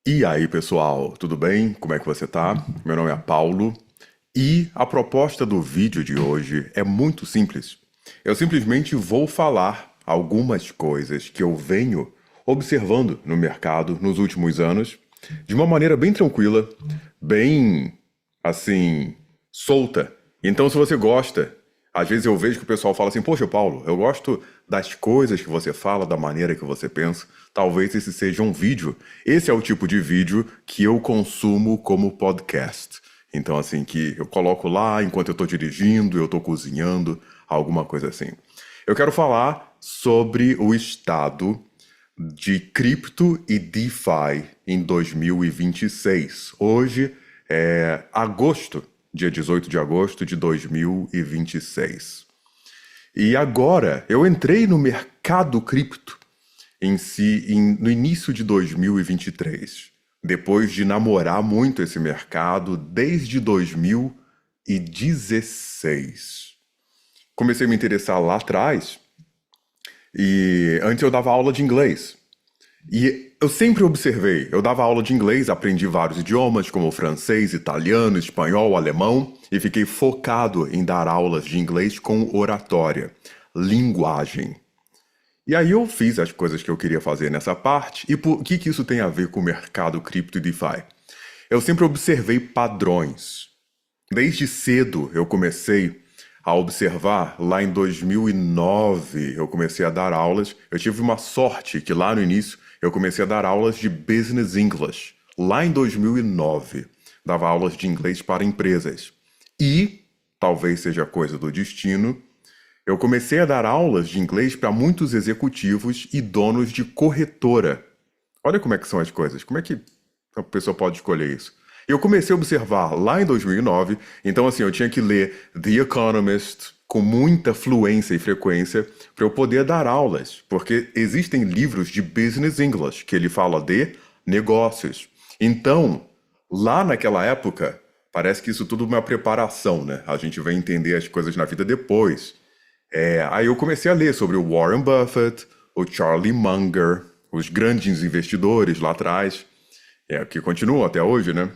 E aí, pessoal, tudo bem? Como é que você tá? Meu nome é Paulo e a proposta do vídeo de hoje é muito simples. Eu simplesmente vou falar algumas coisas que eu venho observando no mercado nos últimos anos de uma maneira bem tranquila, bem assim, solta. Então, se você gosta, às vezes eu vejo que o pessoal fala assim: Poxa, Paulo, eu gosto das coisas que você fala, da maneira que você pensa. Talvez esse seja um vídeo. Esse é o tipo de vídeo que eu consumo como podcast. Então, assim, que eu coloco lá enquanto eu tô dirigindo, eu tô cozinhando, alguma coisa assim. Eu quero falar sobre o estado de cripto e DeFi em 2026. Hoje é agosto, dia 18 de agosto de 2026. E agora eu entrei no mercado cripto em si no início de 2023, depois de namorar muito esse mercado desde 2016. Comecei a me interessar lá atrás e antes eu dava aula de inglês. E eu sempre observei, eu dava aula de inglês, aprendi vários idiomas, como francês, italiano, espanhol, alemão, e fiquei focado em dar aulas de inglês com oratória, linguagem. E aí eu fiz as coisas que eu queria fazer nessa parte, e por que isso tem a ver com o mercado cripto e DeFi? Eu sempre observei padrões. Desde cedo eu comecei a observar, lá em 2009 eu comecei a dar aulas. Eu tive uma sorte que lá no início eu comecei a dar aulas de Business English. Lá em 2009, dava aulas de inglês para empresas. E, talvez seja coisa do destino, eu comecei a dar aulas de inglês para muitos executivos e donos de corretora. Olha como é que são as coisas, como é que a pessoa pode escolher isso? Eu comecei a observar lá em 2009, então assim, eu tinha que ler The Economist com muita fluência e frequência para eu poder dar aulas, porque existem livros de Business English que ele fala de negócios. Então, lá naquela época, parece que isso tudo é uma preparação, né? A gente vai entender as coisas na vida depois. Aí eu comecei a ler sobre o Warren Buffett, o Charlie Munger, os grandes investidores lá atrás, que continuam até hoje, né?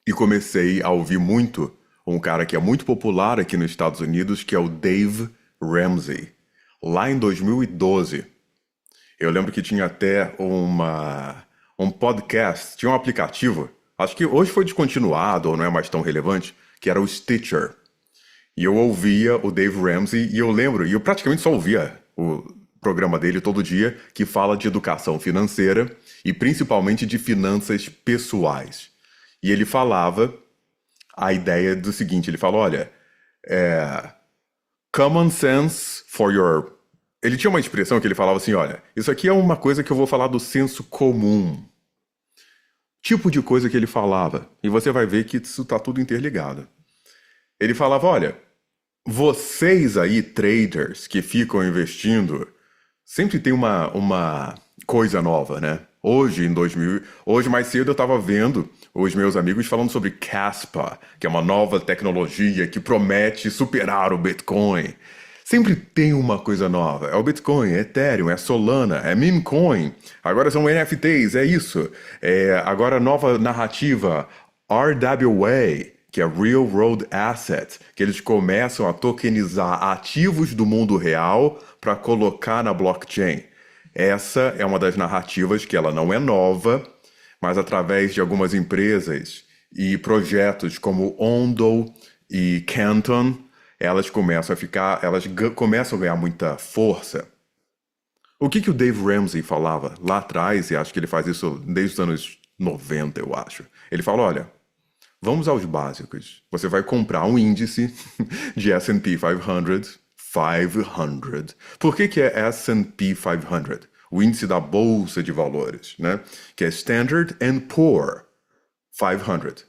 E comecei a ouvir muito um cara que é muito popular aqui nos Estados Unidos, que é o Dave Ramsey. Lá em 2012, eu lembro que tinha até um podcast, tinha um aplicativo, acho que hoje foi descontinuado ou não é mais tão relevante, que era o Stitcher. E eu ouvia o Dave Ramsey e eu lembro, e eu praticamente só ouvia o programa dele todo dia, que fala de educação financeira e principalmente de finanças pessoais. E ele falava a ideia do seguinte, ele fala, olha, common sense for your... Ele tinha uma expressão que ele falava assim, olha, isso aqui é uma coisa que eu vou falar do senso comum. Tipo de coisa que ele falava. E você vai ver que isso tá tudo interligado. Ele falava, olha, vocês aí, traders, que ficam investindo, sempre tem uma coisa nova, né? Hoje, hoje mais cedo eu estava vendo os meus amigos falando sobre Caspa, que é uma nova tecnologia que promete superar o Bitcoin. Sempre tem uma coisa nova. É o Bitcoin, é Ethereum, é Solana, é meme coin. Agora são NFTs, é isso. Agora a nova narrativa, RWA, que é Real World Asset, que eles começam a tokenizar ativos do mundo real para colocar na blockchain. Essa é uma das narrativas que ela não é nova, mas através de algumas empresas e projetos como Ondo e Canton, elas começam a ganhar muita força. O que o Dave Ramsey falava lá atrás, e acho que ele faz isso desde os anos 90, eu acho. Ele fala, olha, vamos aos básicos. Você vai comprar um índice de S&P 500. Por que é S&P 500? O índice da Bolsa de Valores, né? Que é Standard and Poor 500.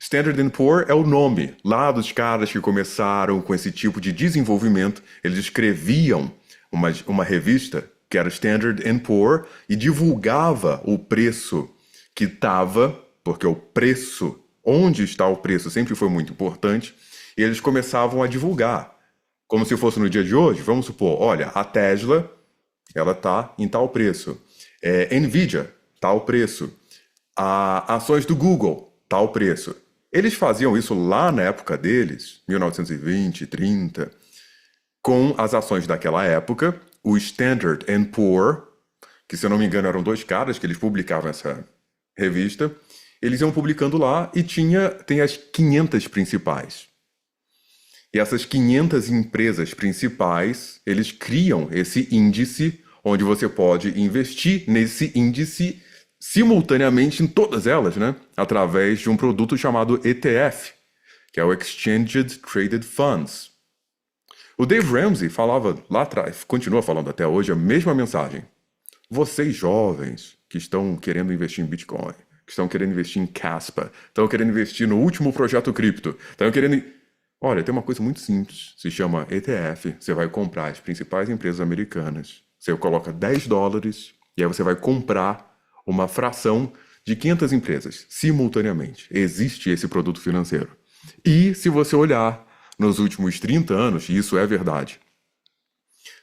Standard and Poor é o nome lá dos caras que começaram com esse tipo de desenvolvimento. Eles escreviam uma revista que era Standard and Poor e divulgava o preço que estava, porque o preço, onde está o preço sempre foi muito importante, e eles começavam a divulgar. Como se fosse no dia de hoje, vamos supor, olha, a Tesla, ela está em tal preço. Nvidia, tal preço. ações do Google, tal preço. Eles faziam isso lá na época deles, 1920, 30, com as ações daquela época, o Standard and Poor, que se eu não me engano eram dois caras que eles publicavam essa revista, eles iam publicando lá e tem as 500 principais. E essas 500 empresas principais, eles criam esse índice onde você pode investir nesse índice simultaneamente em todas elas, né? Através de um produto chamado ETF, que é o Exchanged Traded Funds. O Dave Ramsey falava lá atrás, continua falando até hoje, a mesma mensagem. Vocês jovens que estão querendo investir em Bitcoin, que estão querendo investir em Caspa, estão querendo investir no último projeto cripto, estão querendo... Olha, tem uma coisa muito simples, se chama ETF, você vai comprar as principais empresas americanas, você coloca $10 e aí você vai comprar uma fração de 500 empresas, simultaneamente. Existe esse produto financeiro. E se você olhar nos últimos 30 anos, isso é verdade.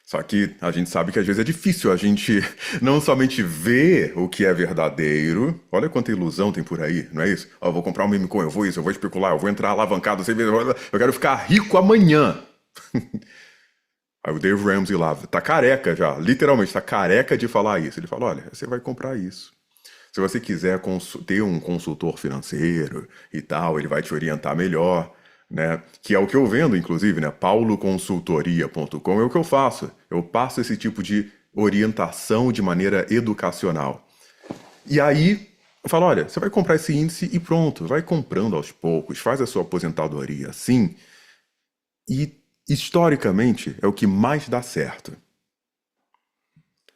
Só que a gente sabe que às vezes é difícil a gente não somente ver o que é verdadeiro. Olha quanta ilusão tem por aí, não é isso? Eu vou comprar um meme coin, eu vou especular, eu vou entrar alavancado, eu quero ficar rico amanhã. Aí o Dave Ramsey lá, tá careca já, literalmente tá careca de falar isso. Ele fala, olha, você vai comprar isso. Se você quiser ter um consultor financeiro e tal, ele vai te orientar melhor. Né? Que é o que eu vendo, inclusive, né? pauloconsultoria.com é o que eu faço. Eu passo esse tipo de orientação de maneira educacional. E aí, eu falo, olha, você vai comprar esse índice e pronto, vai comprando aos poucos, faz a sua aposentadoria assim. E, historicamente, é o que mais dá certo.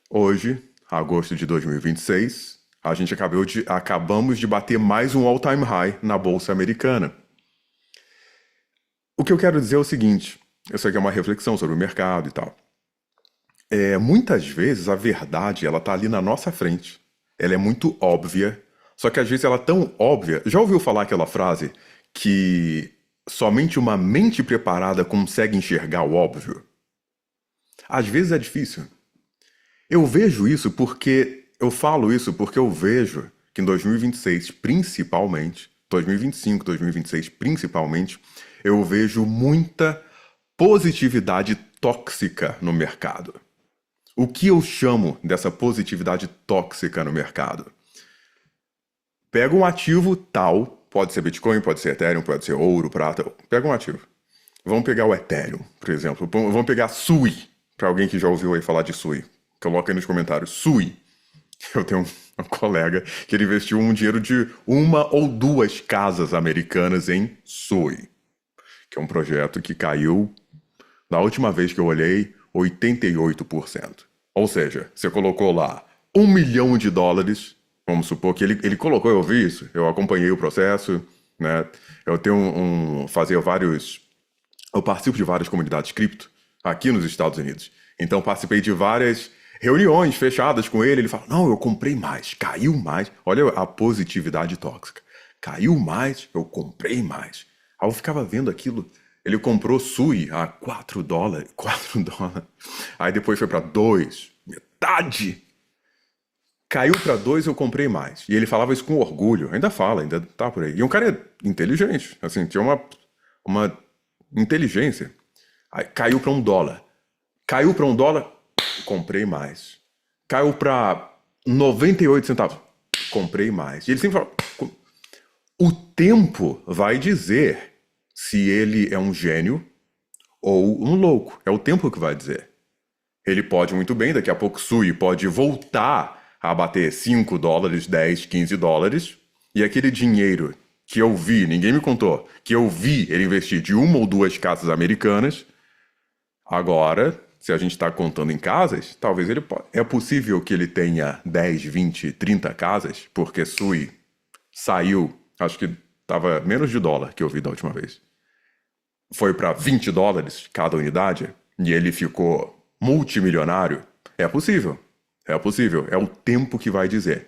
Hoje, agosto de 2026, a gente acabamos de bater mais um all-time high na Bolsa Americana. O que eu quero dizer é o seguinte, isso aqui é uma reflexão sobre o mercado e tal. Muitas vezes a verdade ela tá ali na nossa frente. Ela é muito óbvia, só que às vezes ela é tão óbvia. Já ouviu falar aquela frase que somente uma mente preparada consegue enxergar o óbvio? Às vezes é difícil. Eu falo isso porque eu vejo que em 2026, principalmente, 2025, 2026, principalmente, eu vejo muita positividade tóxica no mercado. O que eu chamo dessa positividade tóxica no mercado? Pega um ativo tal, pode ser Bitcoin, pode ser Ethereum, pode ser ouro, prata, pega um ativo. Vamos pegar o Ethereum, por exemplo. Vamos pegar Sui, para alguém que já ouviu aí falar de Sui. Coloca aí nos comentários, Sui. Eu tenho um colega que ele investiu um dinheiro de 1 ou 2 casas americanas em Sui, que é um projeto que caiu, na última vez que eu olhei, 88%. Ou seja, você colocou lá $1 milhão, vamos supor que ele colocou, eu vi isso, eu acompanhei o processo, né? Eu participo de várias comunidades cripto aqui nos Estados Unidos. Então participei de várias reuniões fechadas com ele, ele fala, não, eu comprei mais, caiu mais. Olha a positividade tóxica. Caiu mais, eu comprei mais. Aí eu ficava vendo aquilo. Ele comprou Sui a $4. Aí depois foi para 2, metade. Caiu para 2, eu comprei mais. E ele falava isso com orgulho. Ainda fala, ainda tá por aí. E um cara é inteligente, assim, tinha uma inteligência. Aí caiu para $1. Caiu para $1, comprei mais. Caiu para 98 centavos, comprei mais. E ele sempre fala, o tempo vai dizer se ele é um gênio ou um louco. É o tempo que vai dizer. Ele pode muito bem, daqui a pouco Sui pode voltar a bater $5, 10, $15, e aquele dinheiro que eu vi, ninguém me contou, que eu vi ele investir de 1 ou 2 casas americanas, agora, se a gente está contando em casas, talvez é possível que ele tenha 10, 20, 30 casas, porque Sui saiu, acho que estava menos de $1 que eu vi da última vez. Foi para $20 cada unidade e ele ficou multimilionário. É possível. É o tempo que vai dizer.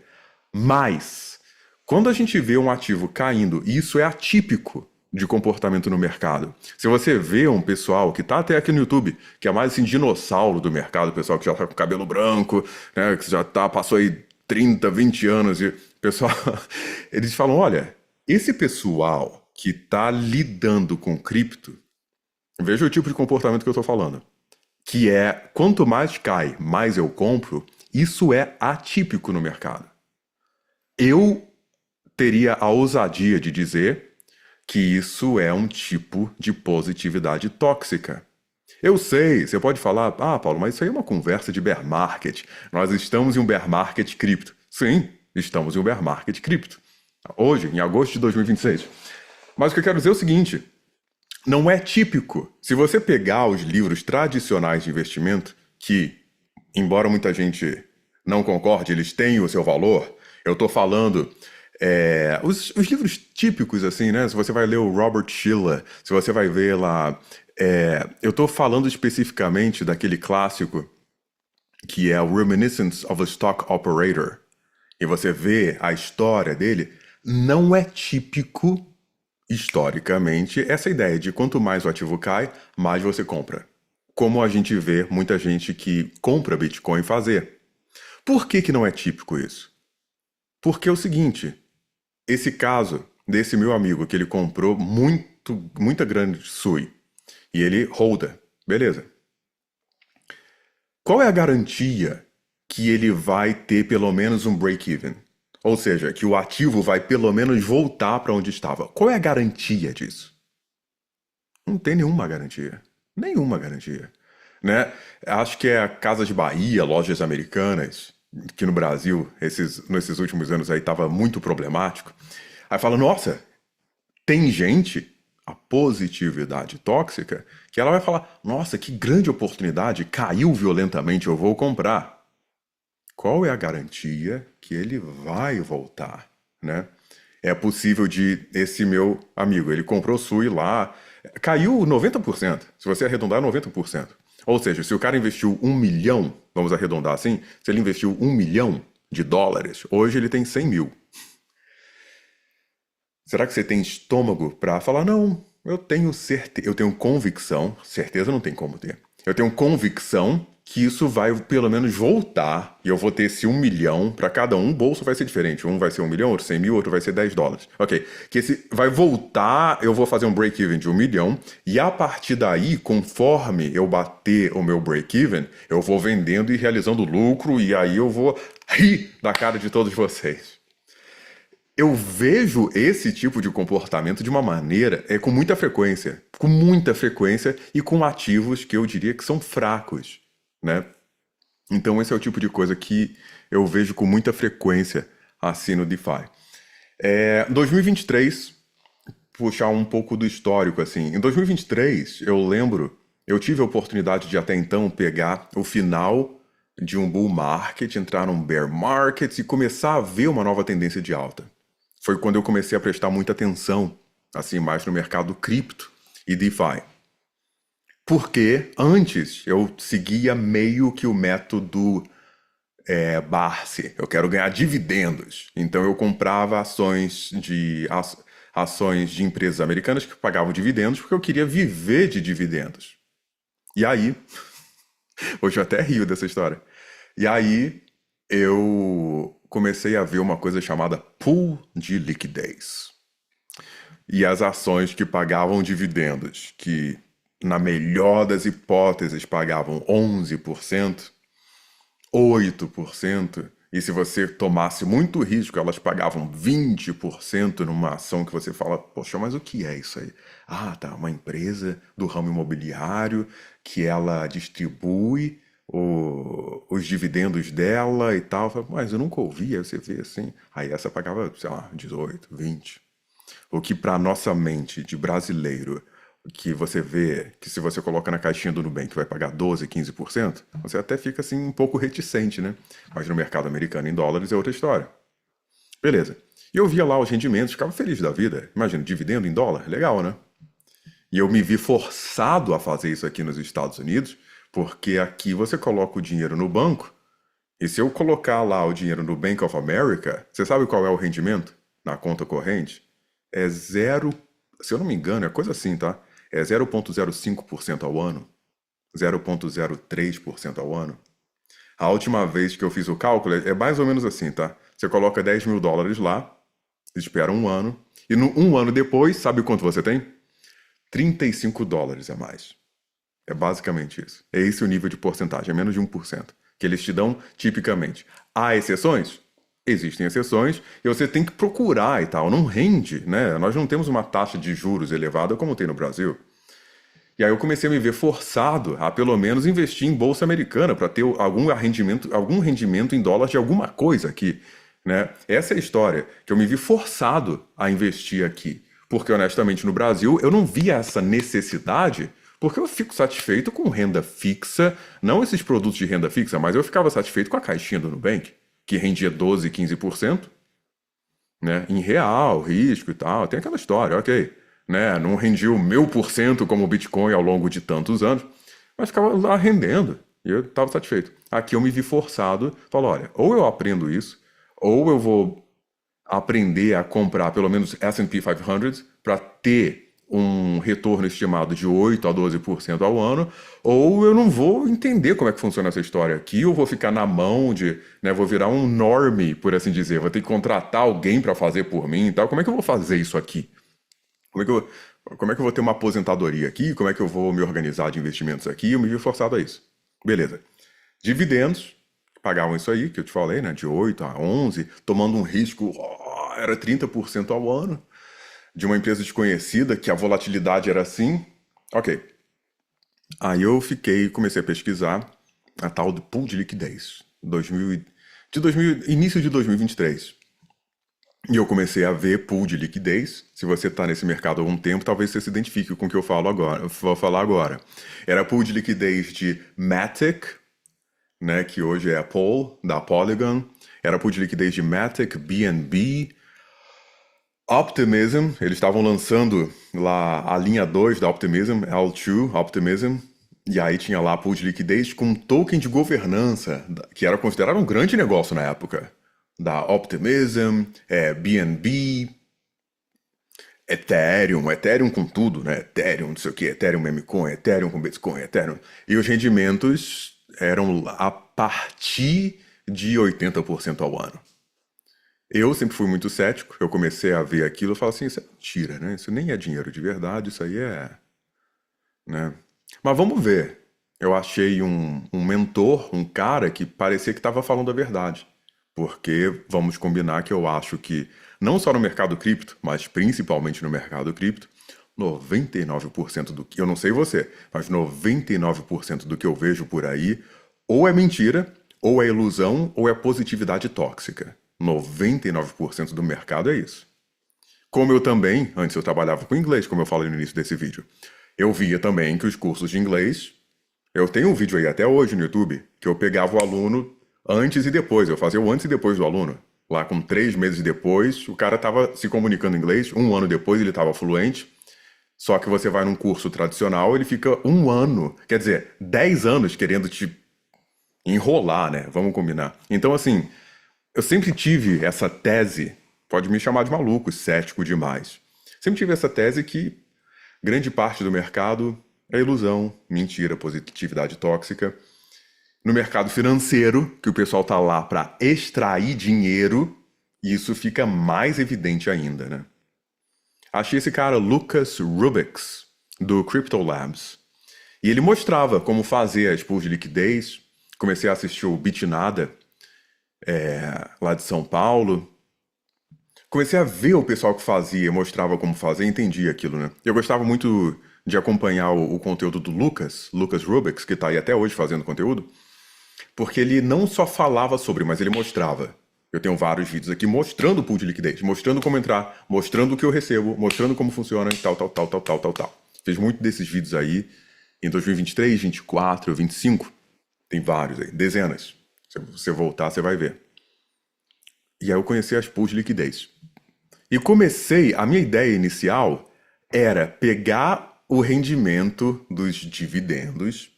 Mas, quando a gente vê um ativo caindo, e isso é atípico de comportamento no mercado. Se você vê um pessoal que tá até aqui no YouTube, que é mais assim, dinossauro do mercado, pessoal que já tá com cabelo branco, né, que já passou aí 30, 20 anos e Pessoal, eles falam, olha, esse pessoal que está lidando com cripto, veja o tipo de comportamento que eu estou falando, que é quanto mais cai, mais eu compro, isso é atípico no mercado. Eu teria a ousadia de dizer que isso é um tipo de positividade tóxica. Eu sei, você pode falar, ah, Paulo, mas isso aí é uma conversa de bear market. Nós estamos em um bear market cripto. Sim, estamos em um bear market cripto. Hoje, em agosto de 2026. Mas o que eu quero dizer é o seguinte: não é típico. Se você pegar os livros tradicionais de investimento, que, embora muita gente não concorde, eles têm o seu valor, eu estou falando. Os livros típicos, assim, né? Se você vai ler o Robert Shiller, se você vai ver lá. Eu estou falando especificamente daquele clássico que é o Reminiscence of a Stock Operator. E você vê a história dele, não é típico historicamente, essa ideia de quanto mais o ativo cai, mais você compra. Como a gente vê muita gente que compra Bitcoin fazer. Por que não é típico isso? Porque é o seguinte, esse caso desse meu amigo que ele comprou muita grande SUI e ele holda, beleza. Qual é a garantia que ele vai ter pelo menos um break-even? Ou seja, que o ativo vai pelo menos voltar para onde estava. Qual é a garantia disso? Não tem nenhuma garantia. Nenhuma garantia. Né? Acho que é a Casa de Bahia, lojas americanas, que no Brasil, nesses últimos anos aí, estava muito problemático. Aí fala, nossa, tem gente, a positividade tóxica, que ela vai falar, nossa, que grande oportunidade, caiu violentamente, eu vou comprar. Qual é a garantia que ele vai voltar, né? É possível de esse meu amigo, ele comprou Sui lá, caiu 90%, se você arredondar 90%. Ou seja, se o cara investiu 1 milhão, vamos arredondar assim, se ele investiu 1 milhão de dólares, hoje ele tem 100 mil. Será que você tem estômago para falar, não, eu tenho certeza, eu tenho convicção, certeza não tem como ter, eu tenho convicção que isso vai pelo menos voltar, e eu vou ter esse 1 milhão, para cada um, o bolso vai ser diferente, um vai ser 1 milhão, outro 100 mil, outro vai ser 10 dólares. Ok, que esse vai voltar, eu vou fazer um break-even de 1 milhão, e a partir daí, conforme eu bater o meu break-even, eu vou vendendo e realizando lucro, e aí eu vou rir da cara de todos vocês. Eu vejo esse tipo de comportamento de uma maneira, com muita frequência e com ativos que eu diria que são fracos, né? Então esse é o tipo de coisa que eu vejo com muita frequência assim no DeFi. 2023, puxar um pouco do histórico assim. Em 2023, eu lembro, eu tive a oportunidade de até então pegar o final de um bull market, entrar num bear market e começar a ver uma nova tendência de alta. Foi quando eu comecei a prestar muita atenção, assim, mais no mercado cripto e DeFi. Porque antes eu seguia meio que o método Barsi. Eu quero ganhar dividendos. Então eu comprava ações de empresas americanas que pagavam dividendos porque eu queria viver de dividendos. E aí, hoje eu até rio dessa história. E aí eu comecei a ver uma coisa chamada pool de liquidez. E as ações que pagavam dividendos, que na melhor das hipóteses pagavam 11%, 8%, e se você tomasse muito risco, elas pagavam 20% numa ação que você fala, poxa, mas o que é isso aí? Ah, tá, uma empresa do ramo imobiliário que ela distribui os dividendos dela e tal. Mas eu nunca ouvi, aí você vê assim. Aí essa pagava, sei lá, 18, 20. O que para nossa mente de brasileiro, que você vê que se você coloca na caixinha do Nubank vai pagar 12, 15%, você até fica assim um pouco reticente, né? Mas no mercado americano em dólares é outra história. Beleza. E eu via lá os rendimentos, ficava feliz da vida. Imagina, dividendo em dólar, legal, né? E eu me vi forçado a fazer isso aqui nos Estados Unidos, porque aqui você coloca o dinheiro no banco, e se eu colocar lá o dinheiro no Bank of America, você sabe qual é o rendimento na conta corrente? É zero, se eu não me engano, é coisa assim, tá? É 0,05% ao ano, 0,03% ao ano. A última vez que eu fiz o cálculo é mais ou menos assim, tá? Você coloca $10.000 lá, espera um ano, e um ano depois, sabe quanto você tem? $35 a mais. É basicamente isso. É esse o nível de porcentagem, é menos de 1%, que eles te dão tipicamente. Há exceções? Existem exceções, e você tem que procurar e tal. Não rende, né? Nós não temos uma taxa de juros elevada como tem no Brasil. E aí eu comecei a me ver forçado a pelo menos investir em bolsa americana para ter algum rendimento em dólar de alguma coisa aqui, né? Essa é a história, que eu me vi forçado a investir aqui. Porque honestamente no Brasil eu não via essa necessidade, porque eu fico satisfeito com renda fixa, não esses produtos de renda fixa, mas eu ficava satisfeito com a caixinha do Nubank, que rendia 12, 15%, né? Em real, risco e tal, tem aquela história, ok. Né? Não rendia o 1000% como o Bitcoin ao longo de tantos anos, mas ficava lá rendendo e eu estava satisfeito. Aqui eu me vi forçado, falo, olha, ou eu aprendo isso, ou eu vou aprender a comprar pelo menos S&P 500 para ter um retorno estimado de 8 a 12% ao ano, ou eu não vou entender como é que funciona essa história aqui, eu vou ficar na mão de, né, vou virar um normie, por assim dizer, vou ter que contratar alguém para fazer por mim e tal. Como é que eu vou fazer isso aqui? Como é que eu vou ter uma aposentadoria aqui? Como é que eu vou me organizar de investimentos aqui? Eu me vi forçado a isso. Beleza. Dividendos, pagavam isso aí, que eu te falei, né? De 8 a 11, tomando um risco, era 30% ao ano, de uma empresa desconhecida, que a volatilidade era assim. Ok. Aí eu comecei a pesquisar a tal do pool de liquidez, início de 2023. E eu comecei a ver pool de liquidez. Se você está nesse mercado há algum tempo, talvez você se identifique com o que eu vou falar agora. Era pool de liquidez de Matic, né, que hoje é a Pool, da Polygon. Era pool de liquidez de Matic, BNB, Optimism. Eles estavam lançando lá a linha 2 da Optimism, L2 Optimism. E aí tinha lá pool de liquidez com token de governança, que era considerado um grande negócio na época. Da Optimism, BNB, Ethereum com tudo, né? Ethereum, não sei o que, Ethereum Memecoin, Ethereum com Bitcoin, Ethereum. E os rendimentos eram a partir de 80% ao ano. Eu sempre fui muito cético, eu comecei a ver aquilo e falei assim, isso é mentira, né? Isso nem é dinheiro de verdade, isso aí é... né? Mas vamos ver. Eu achei um mentor, um cara que parecia que estava falando a verdade. Porque vamos combinar que eu acho que, não só no mercado cripto, mas principalmente no mercado cripto, 99% do que, eu não sei você, mas 99% do que eu vejo por aí, ou é mentira, ou é ilusão, ou é positividade tóxica. 99% do mercado é isso. Como eu também, antes eu trabalhava com inglês, como eu falei no início desse vídeo, eu via também que os cursos de inglês, eu tenho um vídeo aí até hoje no YouTube, que eu pegava o aluno antes e depois, eu fazia o antes e depois do aluno. Lá com 3 meses depois, o cara estava se comunicando em inglês, um ano depois ele estava fluente. Só que você vai num curso tradicional, ele fica um ano, quer dizer, 10 anos querendo te enrolar, né? Vamos combinar. Então, assim, eu sempre tive essa tese, pode me chamar de maluco, cético demais. Sempre tive essa tese que grande parte do mercado é ilusão, mentira, positividade tóxica. No mercado financeiro, que o pessoal tá lá para extrair dinheiro, isso fica mais evidente ainda, né? Achei esse cara, Lucas Rubix, do Crypto Labs. E ele mostrava como fazer as pools de liquidez. Comecei a assistir o Bitnada, lá de São Paulo. Comecei a ver o pessoal que fazia, mostrava como fazer, entendia aquilo, né? Eu gostava muito de acompanhar o conteúdo do Lucas Rubix, que tá aí até hoje fazendo conteúdo. Porque ele não só falava sobre, mas ele mostrava. Eu tenho vários vídeos aqui mostrando o pool de liquidez, mostrando como entrar, mostrando o que eu recebo, mostrando como funciona e tal. Fiz muito desses vídeos aí em 2023, 24, 25. Tem vários aí, dezenas. Se você voltar, você vai ver. E aí eu conheci as pools de liquidez. E a minha ideia inicial era pegar o rendimento dos dividendos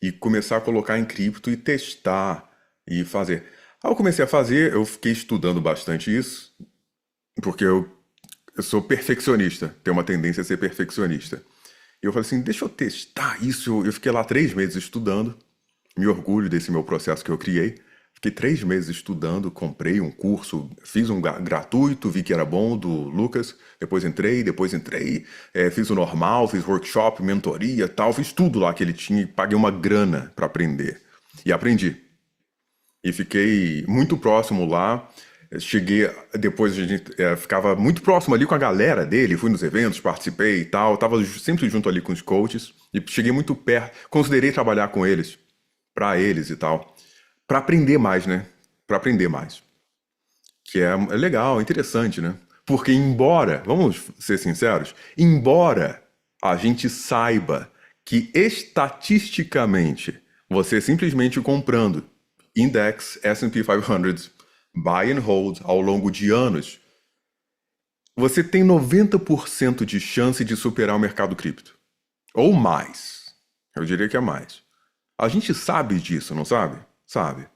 e começar a colocar em cripto e testar e fazer. Aí eu comecei a fazer, eu fiquei estudando bastante isso, porque eu sou perfeccionista, tenho uma tendência a ser perfeccionista. E eu falei assim, deixa eu testar isso. Eu fiquei lá 3 meses estudando, me orgulho desse meu processo que eu criei. Fiquei 3 meses estudando, comprei um curso, fiz um gratuito, vi que era bom, do Lucas, depois entrei, fiz o normal, fiz workshop, mentoria, tal, fiz tudo lá que ele tinha e paguei uma grana para aprender. E aprendi. E fiquei muito próximo lá. Cheguei, depois a gente ficava muito próximo ali com a galera dele, fui nos eventos, participei e tal, tava sempre junto ali com os coaches e cheguei muito perto, considerei trabalhar com eles, para eles e tal, para aprender mais, né? Para aprender mais. Que é legal, é interessante, né? Porque embora, vamos ser sinceros, embora a gente saiba que estatisticamente você simplesmente comprando index S&P 500 buy and hold ao longo de anos, você tem 90% de chance de superar o mercado cripto. Ou mais. Eu diria que é mais. A gente sabe disso, não sabe? Sabe.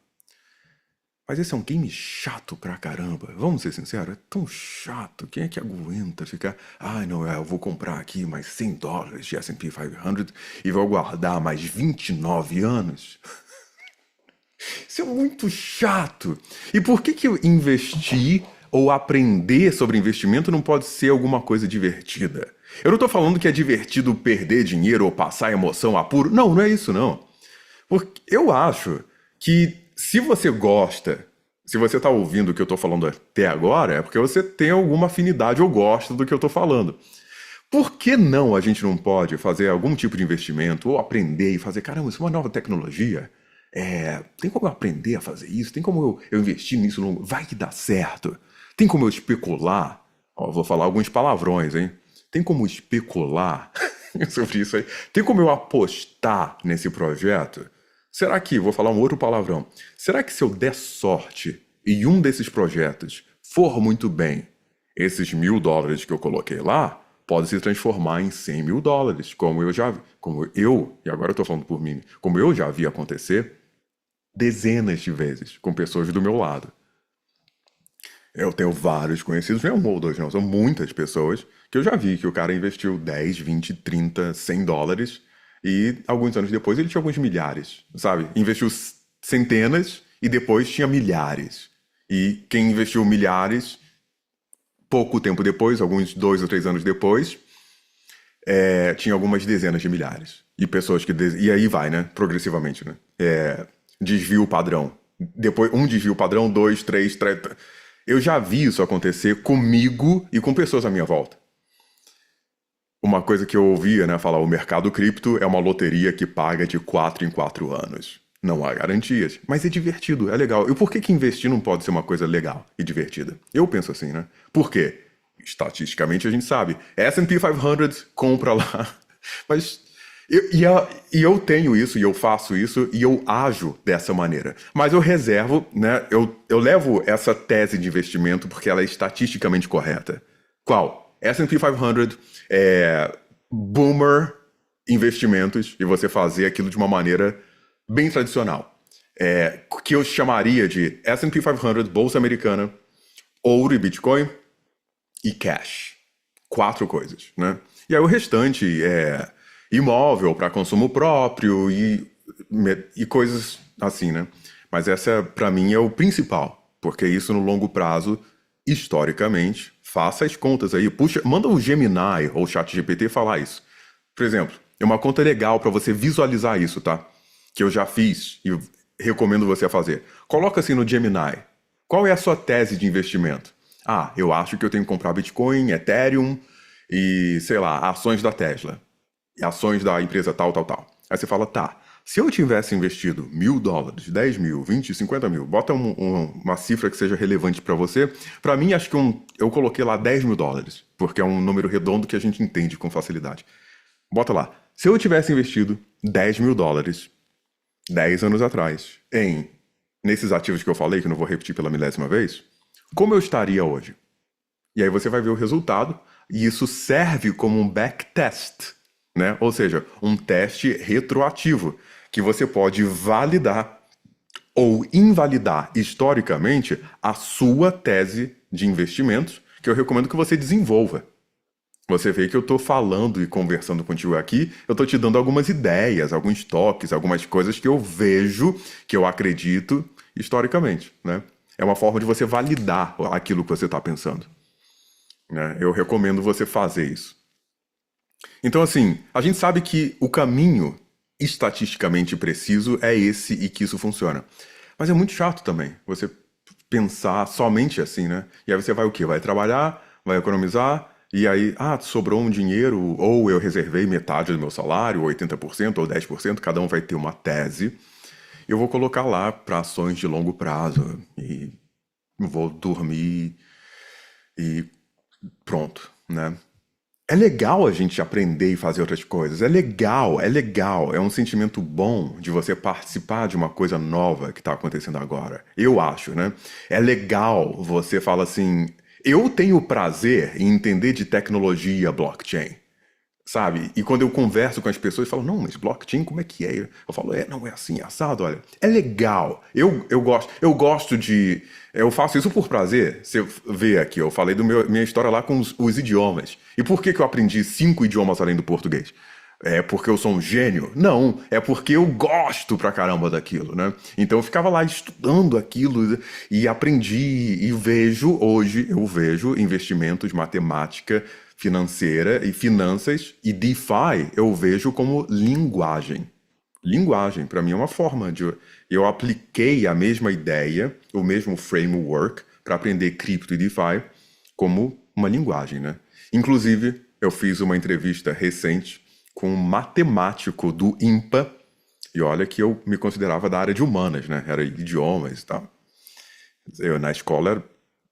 Mas esse é um game chato pra caramba. Vamos ser sinceros, é tão chato. Quem é que aguenta ficar... não, eu vou comprar aqui mais $100 de S&P 500 e vou guardar mais 29 anos. Isso é muito chato. E por que eu investir ou aprender sobre investimento não pode ser alguma coisa divertida? Eu não tô falando que é divertido perder dinheiro ou passar emoção apuro. Não, não é isso não. Porque eu acho que se você gosta, se você tá ouvindo o que eu tô falando até agora, é porque você tem alguma afinidade ou gosta do que eu tô falando. Por que não a gente não pode fazer algum tipo de investimento ou aprender e fazer, caramba, isso é uma nova tecnologia? Tem como eu aprender a fazer isso? Tem como eu investir nisso? Vai que dá certo. Tem como eu especular? Ó, vou falar alguns palavrões, hein? Tem como especular sobre isso aí? Tem como eu apostar nesse projeto? Será que, vou falar um outro palavrão, será que se eu der sorte e um desses projetos for muito bem, esses $1.000 que eu coloquei lá, pode se transformar em $100.000, e agora eu tô falando por mim, como eu já vi acontecer dezenas de vezes com pessoas do meu lado. Eu tenho vários conhecidos, não é um ou dois não, são muitas pessoas que eu já vi que o cara investiu 10, 20, 30, $100 e alguns anos depois ele tinha alguns milhares, sabe? Investiu centenas e depois tinha milhares. E quem investiu milhares, pouco tempo depois, alguns 2 ou 3 anos depois, tinha algumas dezenas de milhares. E pessoas que... E aí vai, né? Progressivamente, né? Desvio padrão. Depois, um desvio padrão, 2, 3... Eu já vi isso acontecer comigo e com pessoas à minha volta. Uma coisa que eu ouvia, né, falar, o mercado cripto é uma loteria que paga de 4 em 4 anos. Não há garantias, mas é divertido, é legal. E por que investir não pode ser uma coisa legal e divertida? Eu penso assim, né? Por quê? Estatisticamente a gente sabe. S&P 500, compra lá. Mas... eu tenho isso, e eu faço isso, e eu ajo dessa maneira. Mas eu reservo, né? Eu levo essa tese de investimento porque ela é estatisticamente correta. Qual? S&P 500, boomer investimentos, e você fazer aquilo de uma maneira bem tradicional. Que eu chamaria de S&P 500, Bolsa Americana, ouro e Bitcoin e cash. 4 coisas, né? E aí o restante imóvel para consumo próprio e coisas assim, né? Mas essa, para mim, é o principal, porque isso no longo prazo, historicamente, faça as contas aí, manda o Gemini ou o ChatGPT falar isso. Por exemplo, é uma conta legal para você visualizar isso, tá? Que eu já fiz e recomendo você fazer. Coloca assim no Gemini, qual é a sua tese de investimento? Eu acho que eu tenho que comprar Bitcoin, Ethereum e, sei lá, ações da Tesla. Ações da empresa tal. Aí você fala, tá, se eu tivesse investido $1.000, 10 mil, 20, 50 mil, bota uma cifra que seja relevante para você. Para mim, acho que eu coloquei lá $10.000, porque é um número redondo que a gente entende com facilidade. Bota lá, se eu tivesse investido $10.000, 10 anos atrás, nesses ativos que eu falei, que eu não vou repetir pela 1000ª vez, como eu estaria hoje? E aí você vai ver o resultado, e isso serve como um backtest, né? Ou seja, um teste retroativo que você pode validar ou invalidar historicamente a sua tese de investimentos, que eu recomendo que você desenvolva. Você vê que eu estou falando e conversando contigo aqui, eu estou te dando algumas ideias, alguns toques, algumas coisas que eu vejo, que eu acredito historicamente, né? É uma forma de você validar aquilo que você está pensando, né? Eu recomendo você fazer isso. Então, assim, a gente sabe que o caminho estatisticamente preciso é esse e que isso funciona. Mas é muito chato também você pensar somente assim, né? E aí você vai o quê? Vai trabalhar, vai economizar, e aí, sobrou um dinheiro, ou eu reservei metade do meu salário, ou 80%, ou 10%, cada um vai ter uma tese. Eu vou colocar lá para ações de longo prazo e vou dormir e pronto, né? É legal a gente aprender e fazer outras coisas. É legal, é legal. É um sentimento bom de você participar de uma coisa nova que está acontecendo agora. Eu acho, né? É legal você falar assim. Eu tenho prazer em entender de tecnologia blockchain. Sabe? E quando eu converso com as pessoas, eu falo, não, mas blockchain, como é que é? Eu falo, não, é assim, é assado, olha. É legal. Eu gosto de. Eu faço isso por prazer. Você vê aqui, eu falei minha história lá com os idiomas. E por que eu aprendi 5 idiomas além do português? É porque eu sou um gênio? Não, é porque eu gosto pra caramba daquilo, né? Então eu ficava lá estudando aquilo e aprendi e hoje eu vejo investimentos, matemática financeira e finanças e DeFi eu vejo como linguagem. Linguagem, para mim, é uma forma de. Eu apliquei a mesma ideia, o mesmo framework para aprender cripto e DeFi como uma linguagem, né? Inclusive, eu fiz uma entrevista recente com um matemático do IMPA, e olha que eu me considerava da área de humanas, né? Era idiomas e tal. Eu, na escola,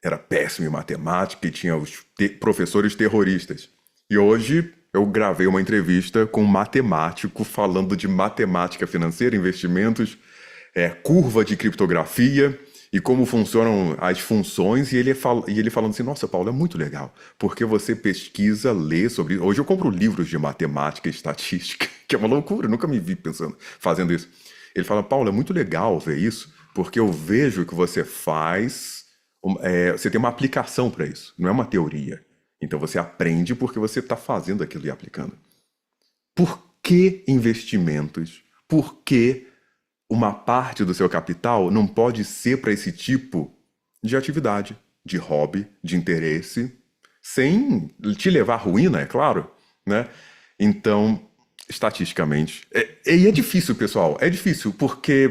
era péssimo em matemática e tinha os professores terroristas. E hoje eu gravei uma entrevista com um matemático falando de matemática financeira, investimentos, curva de criptografia e como funcionam as funções. E ele falando assim, nossa, Paulo, é muito legal, porque você pesquisa, lê sobre... Hoje eu compro livros de matemática e estatística, que é uma loucura, eu nunca me vi pensando, fazendo isso. Ele fala, Paulo, é muito legal ver isso, porque eu vejo que você faz... você tem uma aplicação para isso, não é uma teoria. Então você aprende porque você está fazendo aquilo e aplicando. Por que investimentos? Por que uma parte do seu capital não pode ser para esse tipo de atividade, de hobby, de interesse, sem te levar à ruína, é claro, né? Então, estatisticamente... E é difícil, pessoal, é difícil porque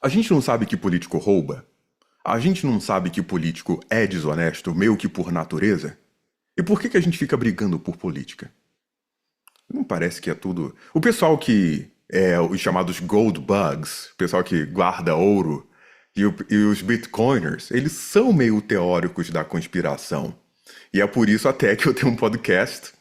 a gente não sabe que político rouba. A gente não sabe que político é desonesto, meio que por natureza? E por que a gente fica brigando por política? Não parece que é tudo... O pessoal que é os chamados gold bugs, o pessoal que guarda ouro, e os bitcoiners, eles são meio teóricos da conspiração. E é por isso até que eu tenho um podcast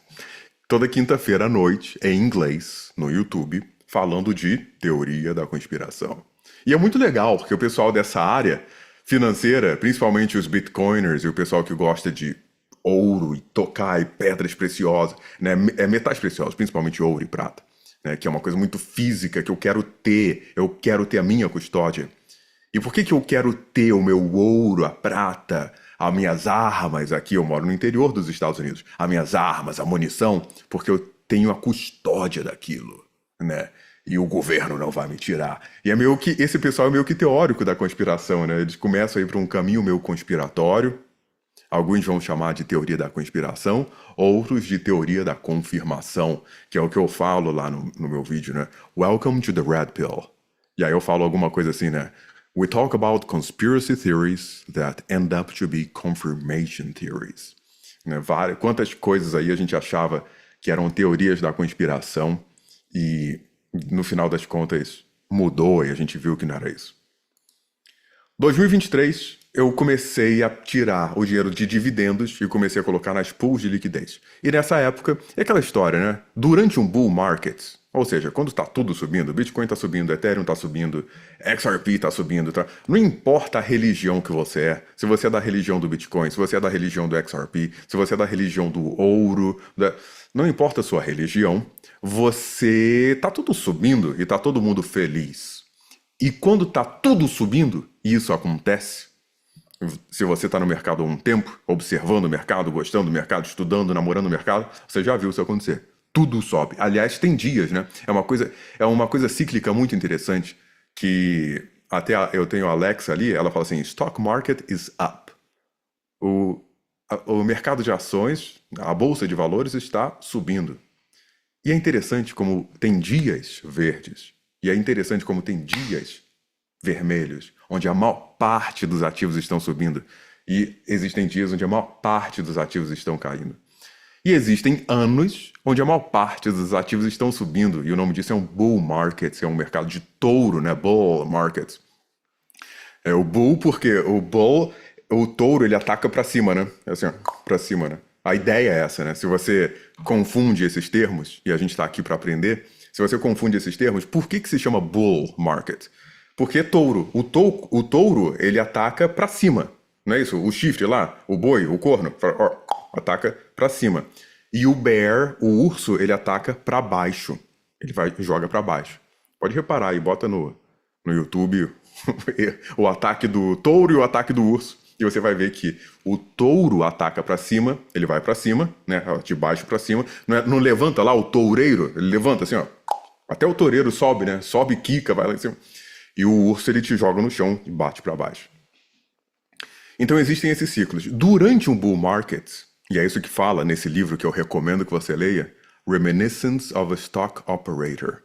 toda quinta-feira à noite, em inglês, no YouTube, falando de teoria da conspiração. E é muito legal, porque o pessoal dessa área financeira, principalmente os bitcoiners e o pessoal que gosta de ouro e tocar e pedras preciosas, né, metais preciosos, principalmente ouro e prata, né, que é uma coisa muito física que eu quero ter a minha custódia. E por que eu quero ter o meu ouro, a prata, as minhas armas aqui? Eu moro no interior dos Estados Unidos. As minhas armas, a munição, porque eu tenho a custódia daquilo, né? E o governo não vai me tirar. E é meio que esse pessoal é meio que teórico da conspiração, né? Eles começam a ir para um caminho meio conspiratório. Alguns vão chamar de teoria da conspiração, outros de teoria da confirmação, que é o que eu falo lá no meu vídeo, né? Welcome to the Red Pill. E aí eu falo alguma coisa assim, né? We talk about conspiracy theories that end up to be confirmation theories. Né? Quantas coisas aí a gente achava que eram teorias da conspiração e no final das contas mudou e a gente viu que não era isso. 2023, eu comecei a tirar o dinheiro de dividendos e comecei a colocar nas pools de liquidez. E nessa época, é aquela história, né? Durante um bull market, ou seja, quando está tudo subindo, Bitcoin está subindo, Ethereum está subindo, XRP está subindo, tá? Não importa a religião que você é, se você é da religião do Bitcoin, se você é da religião do XRP, se você é da religião do ouro, não importa a sua religião, você tá tudo subindo e tá todo mundo feliz. E quando tá tudo subindo, e isso acontece, se você está no mercado há um tempo, observando o mercado, gostando do mercado, estudando, namorando o mercado, você já viu isso acontecer. Tudo sobe. Aliás, tem dias, né? É uma coisa cíclica muito interessante que eu tenho a Alexa ali, ela fala assim, stock market is up. O mercado de ações, a bolsa de valores está subindo. E é interessante como tem dias verdes. E é interessante como tem dias vermelhos, onde a maior parte dos ativos estão subindo. E existem dias onde a maior parte dos ativos estão caindo. E existem anos onde a maior parte dos ativos estão subindo. E o nome disso é um bull market, é um mercado de touro, né? Bull market. É o bull porque o touro, ele ataca pra cima, né? Assim, ó, pra cima, né? A ideia é essa, né? Se você confunde esses termos, e a gente tá aqui pra aprender, se você confunde esses termos, por que se chama bull market? Porque touro. O touro, ele ataca pra cima. Não é isso? O chifre lá, o boi, o corno, ó, ataca pra cima. E o bear, o urso, ele ataca pra baixo. Ele joga pra baixo. Pode reparar aí, bota no YouTube o ataque do touro e o ataque do urso. E você vai ver que o touro ataca pra cima, ele vai pra cima, né? De baixo pra cima. Não levanta lá o toureiro, ele levanta assim, ó. Até o toureiro sobe, né? Sobe, quica, vai lá em cima. E o urso, ele te joga no chão e bate pra baixo. Então existem esses ciclos. Durante um bull market, e é isso que fala nesse livro que eu recomendo que você leia, Reminiscence of a Stock Operator.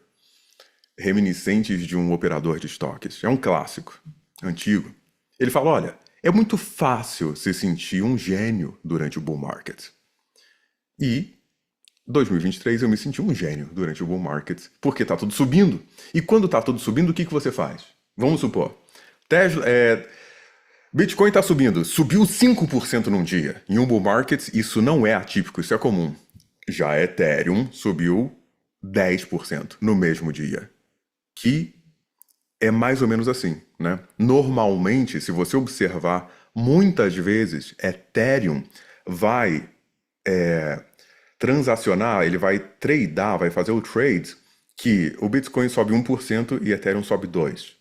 Reminiscentes de um operador de estoques. É um clássico, antigo. Ele fala, olha, é muito fácil se sentir um gênio durante o bull market. E 2023 eu me senti um gênio durante o bull market, porque tá tudo subindo. E quando tá tudo subindo, o que você faz? Vamos supor, Bitcoin está subindo, subiu 5% num dia. Em um bull market, isso não é atípico, isso é comum. Já Ethereum subiu 10% no mesmo dia. Que é mais ou menos assim, né? Normalmente, se você observar, muitas vezes Ethereum vai transacionar, ele vai tradear, vai fazer o trade que o Bitcoin sobe 1% e Ethereum sobe 2%.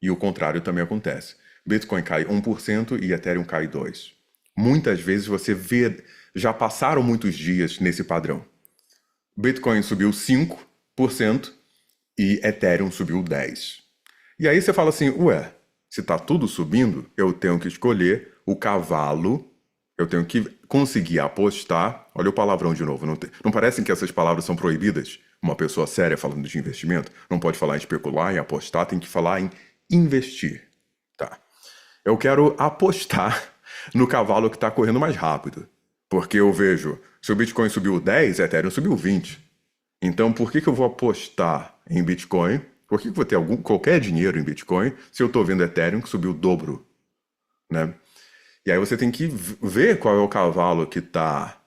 E o contrário também acontece. Bitcoin cai 1% e Ethereum cai 2%. Muitas vezes você vê, já passaram muitos dias nesse padrão. Bitcoin subiu 5% e Ethereum subiu 10%. E aí você fala assim, ué, se tá tudo subindo, eu tenho que escolher o cavalo, eu tenho que conseguir apostar. Olha o palavrão de novo, não parece que essas palavras são proibidas? Uma pessoa séria falando de investimento não pode falar em especular, em apostar, tem que falar em investir. Tá. Eu quero apostar no cavalo que está correndo mais rápido. Porque eu vejo, se o Bitcoin subiu 10, Ethereum subiu 20. Então, por que eu vou apostar em Bitcoin? Por que eu vou ter qualquer dinheiro em Bitcoin se eu estou vendo Ethereum que subiu o dobro? Né? E aí você tem que ver qual é o cavalo que está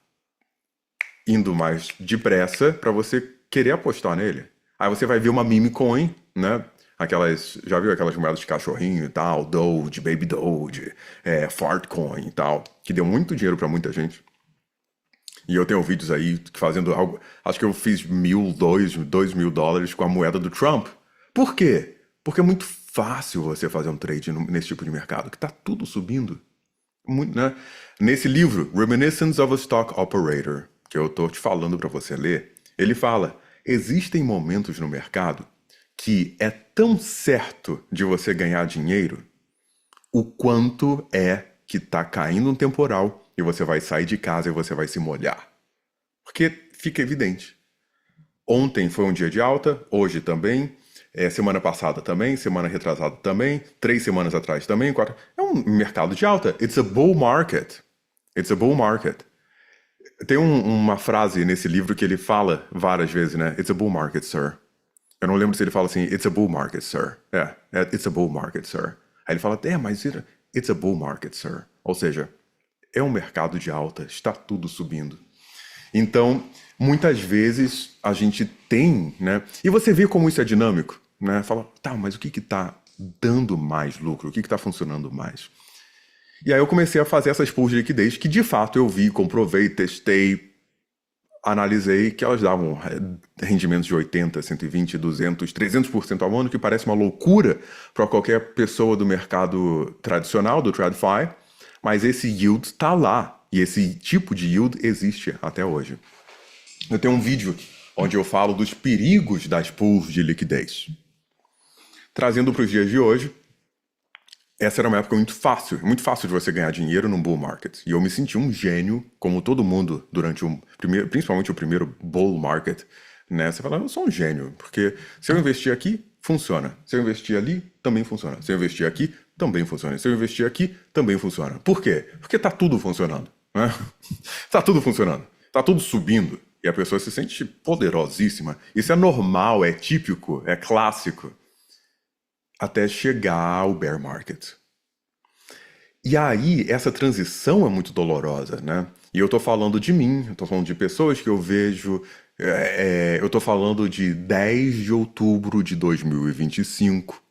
indo mais depressa para você querer apostar nele. Aí você vai ver uma meme coin, né? Já viu aquelas moedas de cachorrinho e tal, Doge, Baby Doge, Fartcoin e tal, que deu muito dinheiro para muita gente. E eu tenho vídeos aí fazendo algo, acho que eu fiz $2.000 com a moeda do Trump. Por quê? Porque é muito fácil você fazer um trade nesse tipo de mercado, que tá tudo subindo. Muito, né? Nesse livro, Reminiscence of a Stock Operator, que eu tô te falando para você ler, ele fala, existem momentos no mercado que é tão certo de você ganhar dinheiro o quanto é que tá caindo um temporal e você vai sair de casa e você vai se molhar. Porque fica evidente. Ontem foi um dia de alta, hoje também, semana passada também, semana retrasada também, 3 semanas atrás também, 4. É um mercado de alta. It's a bull market. It's a bull market. Tem uma frase nesse livro que ele fala várias vezes, né? It's a bull market, sir. Eu não lembro se ele fala assim, it's a bull market, sir. It's a bull market, sir. Aí ele fala, mas it's a bull market, sir. Ou seja, é um mercado de alta, está tudo subindo. Então, muitas vezes a gente tem, né? E você vê como isso é dinâmico, né? Fala, mas o que está dando mais lucro? O que está funcionando mais? E aí eu comecei a fazer essas pools de liquidez que de fato eu vi, comprovei, testei, analisei que elas davam rendimentos de 80%, 120%, 200%, 300% ao ano, que parece uma loucura para qualquer pessoa do mercado tradicional, do TradFi, mas esse yield está lá. E esse tipo de yield existe até hoje. Eu tenho um vídeo onde eu falo dos perigos das pools de liquidez. Trazendo para os dias de hoje, essa era uma época muito fácil de você ganhar dinheiro num bull market. E eu me senti um gênio, como todo mundo, durante principalmente o primeiro bull market, né? Você fala, eu sou um gênio, porque se eu investir aqui, funciona. Se eu investir ali, também funciona. Se eu investir aqui, também funciona. Se eu investir aqui, também funciona. Por quê? Porque tá tudo funcionando, né? Tá tudo funcionando. Tá tudo subindo. E a pessoa se sente poderosíssima. Isso é normal, é típico, é clássico. Até chegar ao bear market. E aí, essa transição é muito dolorosa, né? E eu tô falando de mim, eu tô falando de pessoas que eu vejo. Eu tô falando de 10 de outubro de 2025.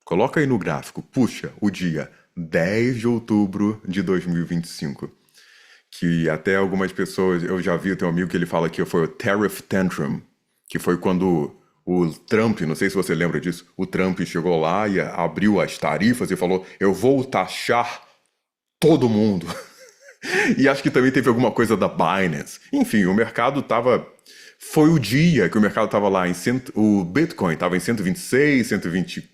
Coloca aí no gráfico, puxa, o dia 10 de outubro de 2025. Que até algumas pessoas, eu já vi, eu tenho um amigo que ele fala que foi o Tariff Tantrum, que foi quando o Trump, não sei se você lembra disso, o Trump chegou lá e abriu as tarifas e falou, eu vou taxar todo mundo. E acho que também teve alguma coisa da Binance. Enfim, o mercado tava... Foi o dia que o mercado tava lá em... O Bitcoin tava em 126, 120 e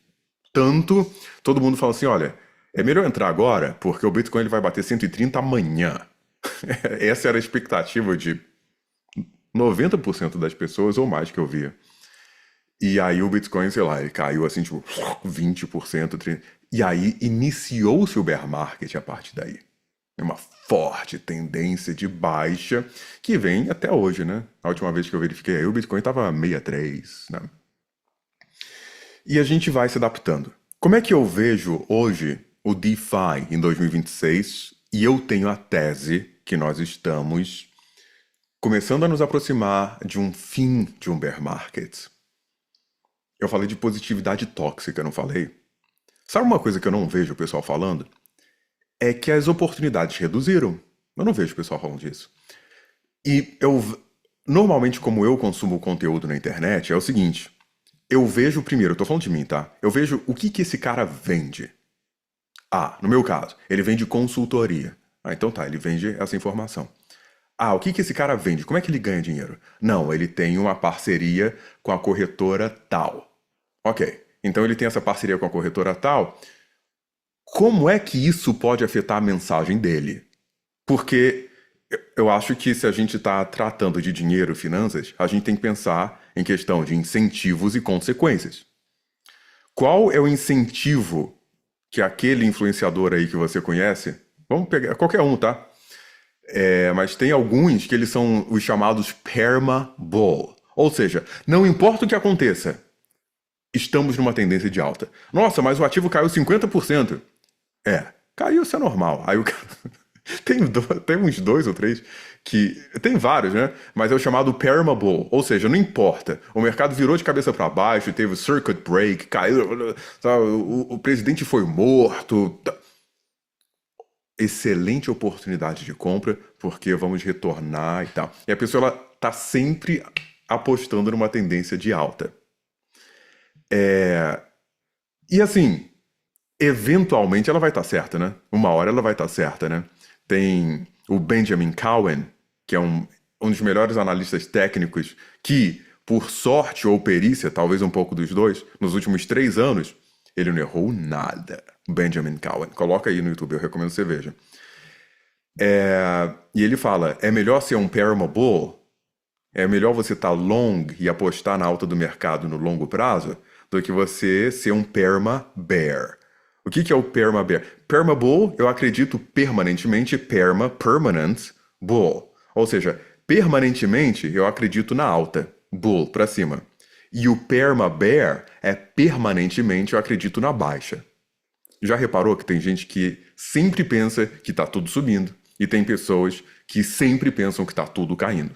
tanto. Todo mundo fala assim, olha, é melhor entrar agora, porque o Bitcoin ele vai bater 130 amanhã. Essa era a expectativa de 90% das pessoas ou mais que eu via. E aí o Bitcoin, sei lá, ele caiu assim, tipo, 20%, 30%. E aí iniciou-se o bear market a partir daí. É uma forte tendência de baixa que vem até hoje, né? A última vez que eu verifiquei aí, o Bitcoin estava 63, né? E a gente vai se adaptando. Como é que eu vejo hoje o DeFi em 2026? E eu tenho a tese que nós estamos começando a nos aproximar de um fim de um bear market. Eu falei de positividade tóxica, não falei? Sabe uma coisa que eu não vejo o pessoal falando? É que as oportunidades reduziram. Eu não vejo o pessoal falando disso. E normalmente, como eu consumo conteúdo na internet, é o seguinte. Eu vejo primeiro, eu tô falando de mim, tá? Eu vejo o que esse cara vende. Ah, no meu caso, ele vende consultoria. Ah, então tá, ele vende essa informação. Ah, o que esse cara vende? Como é que ele ganha dinheiro? Não, ele tem uma parceria com a corretora tal. Ok, então ele tem essa parceria com a corretora tal. Como é que isso pode afetar a mensagem dele? Porque eu acho que se a gente está tratando de dinheiro, finanças, a gente tem que pensar em questão de incentivos e consequências. Qual é o incentivo que aquele influenciador aí que você conhece, vamos pegar qualquer um, tá? Mas tem alguns que eles são os chamados perma bull. Ou seja, não importa o que aconteça, estamos numa tendência de alta. Nossa, mas o ativo caiu 50%. Caiu, isso é normal. Aí o cara... tem uns 2 ou 3 que... Tem vários, né? Mas é o chamado perma bull. Ou seja, não importa. O mercado virou de cabeça para baixo, teve circuit break, caiu... O presidente foi morto... Excelente oportunidade de compra, porque vamos retornar e tal. E a pessoa ela tá sempre apostando numa tendência de alta. E assim, eventualmente ela vai estar certa, né? Uma hora ela vai estar certa, né? Tem o Benjamin Cowen, que é um dos melhores analistas técnicos que, por sorte ou perícia, talvez um pouco dos dois, nos últimos 3 anos, ele não errou nada. Benjamin Cowen. Coloca aí no YouTube, eu recomendo que você veja. E ele fala, é melhor ser um perma bull? É melhor você estar long e apostar na alta do mercado no longo prazo do que você ser um perma bear. O que é o perma bear? Perma bull, eu acredito permanentemente, permanent bull. Ou seja, permanentemente eu acredito na alta, bull para cima. E o perma bear é permanentemente eu acredito na baixa. Já reparou que tem gente que sempre pensa que está tudo subindo e tem pessoas que sempre pensam que está tudo caindo?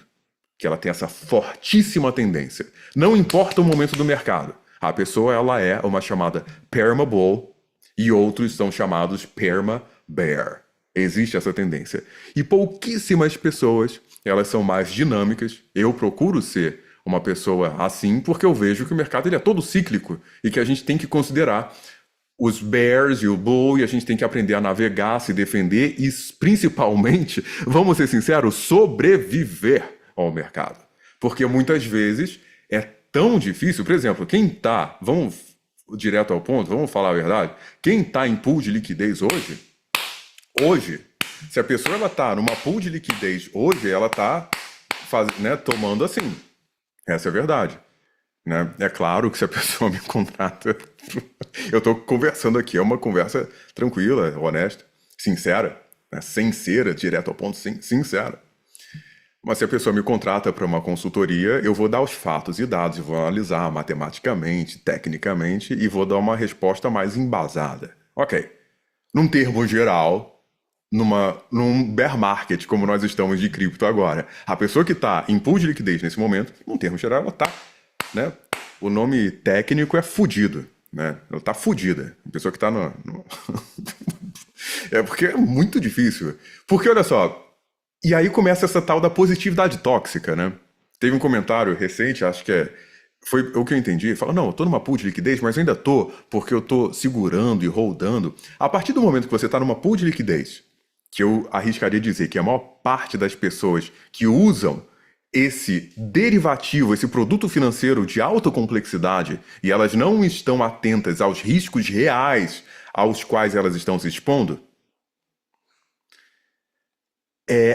Que ela tem essa fortíssima tendência. Não importa o momento do mercado. A pessoa ela é uma chamada perma bull e outros são chamados perma bear. Existe essa tendência. E pouquíssimas pessoas, elas são mais dinâmicas. Eu procuro ser uma pessoa assim porque eu vejo que o mercado ele é todo cíclico e que a gente tem que considerar os bears e o bull, e a gente tem que aprender a navegar, se defender e, principalmente, vamos ser sinceros, sobreviver ao mercado. Porque muitas vezes é tão difícil, por exemplo, quem tá, vamos direto ao ponto, vamos falar a verdade. Quem está em pool de liquidez hoje, se a pessoa ela está numa pool de liquidez hoje, ela está tomando assim. Essa é a verdade. Né? É claro que se a pessoa me contrata, eu estou conversando aqui, é uma conversa tranquila, honesta, sincera, né? Sem ser direto ao ponto, sincera. Mas se a pessoa me contrata para uma consultoria, eu vou dar os fatos e dados, vou analisar matematicamente, tecnicamente e vou dar uma resposta mais embasada. Ok. Num termo geral, num bear market, como nós estamos de cripto agora, a pessoa que está em pool de liquidez nesse momento, num termo geral, ela está, né? O nome técnico é fudido, né? Ela está fudida. A pessoa que está É porque é muito difícil. Porque, olha só, e aí começa essa tal da positividade tóxica, né? Teve um comentário recente, acho que foi o que eu entendi. Fala, não, eu tô numa pool de liquidez, mas eu ainda tô, porque eu tô segurando e holdando. A partir do momento que você tá numa pool de liquidez, que eu arriscaria dizer que a maior parte das pessoas que usam esse derivativo, esse produto financeiro de alta complexidade, e elas não estão atentas aos riscos reais aos quais elas estão se expondo,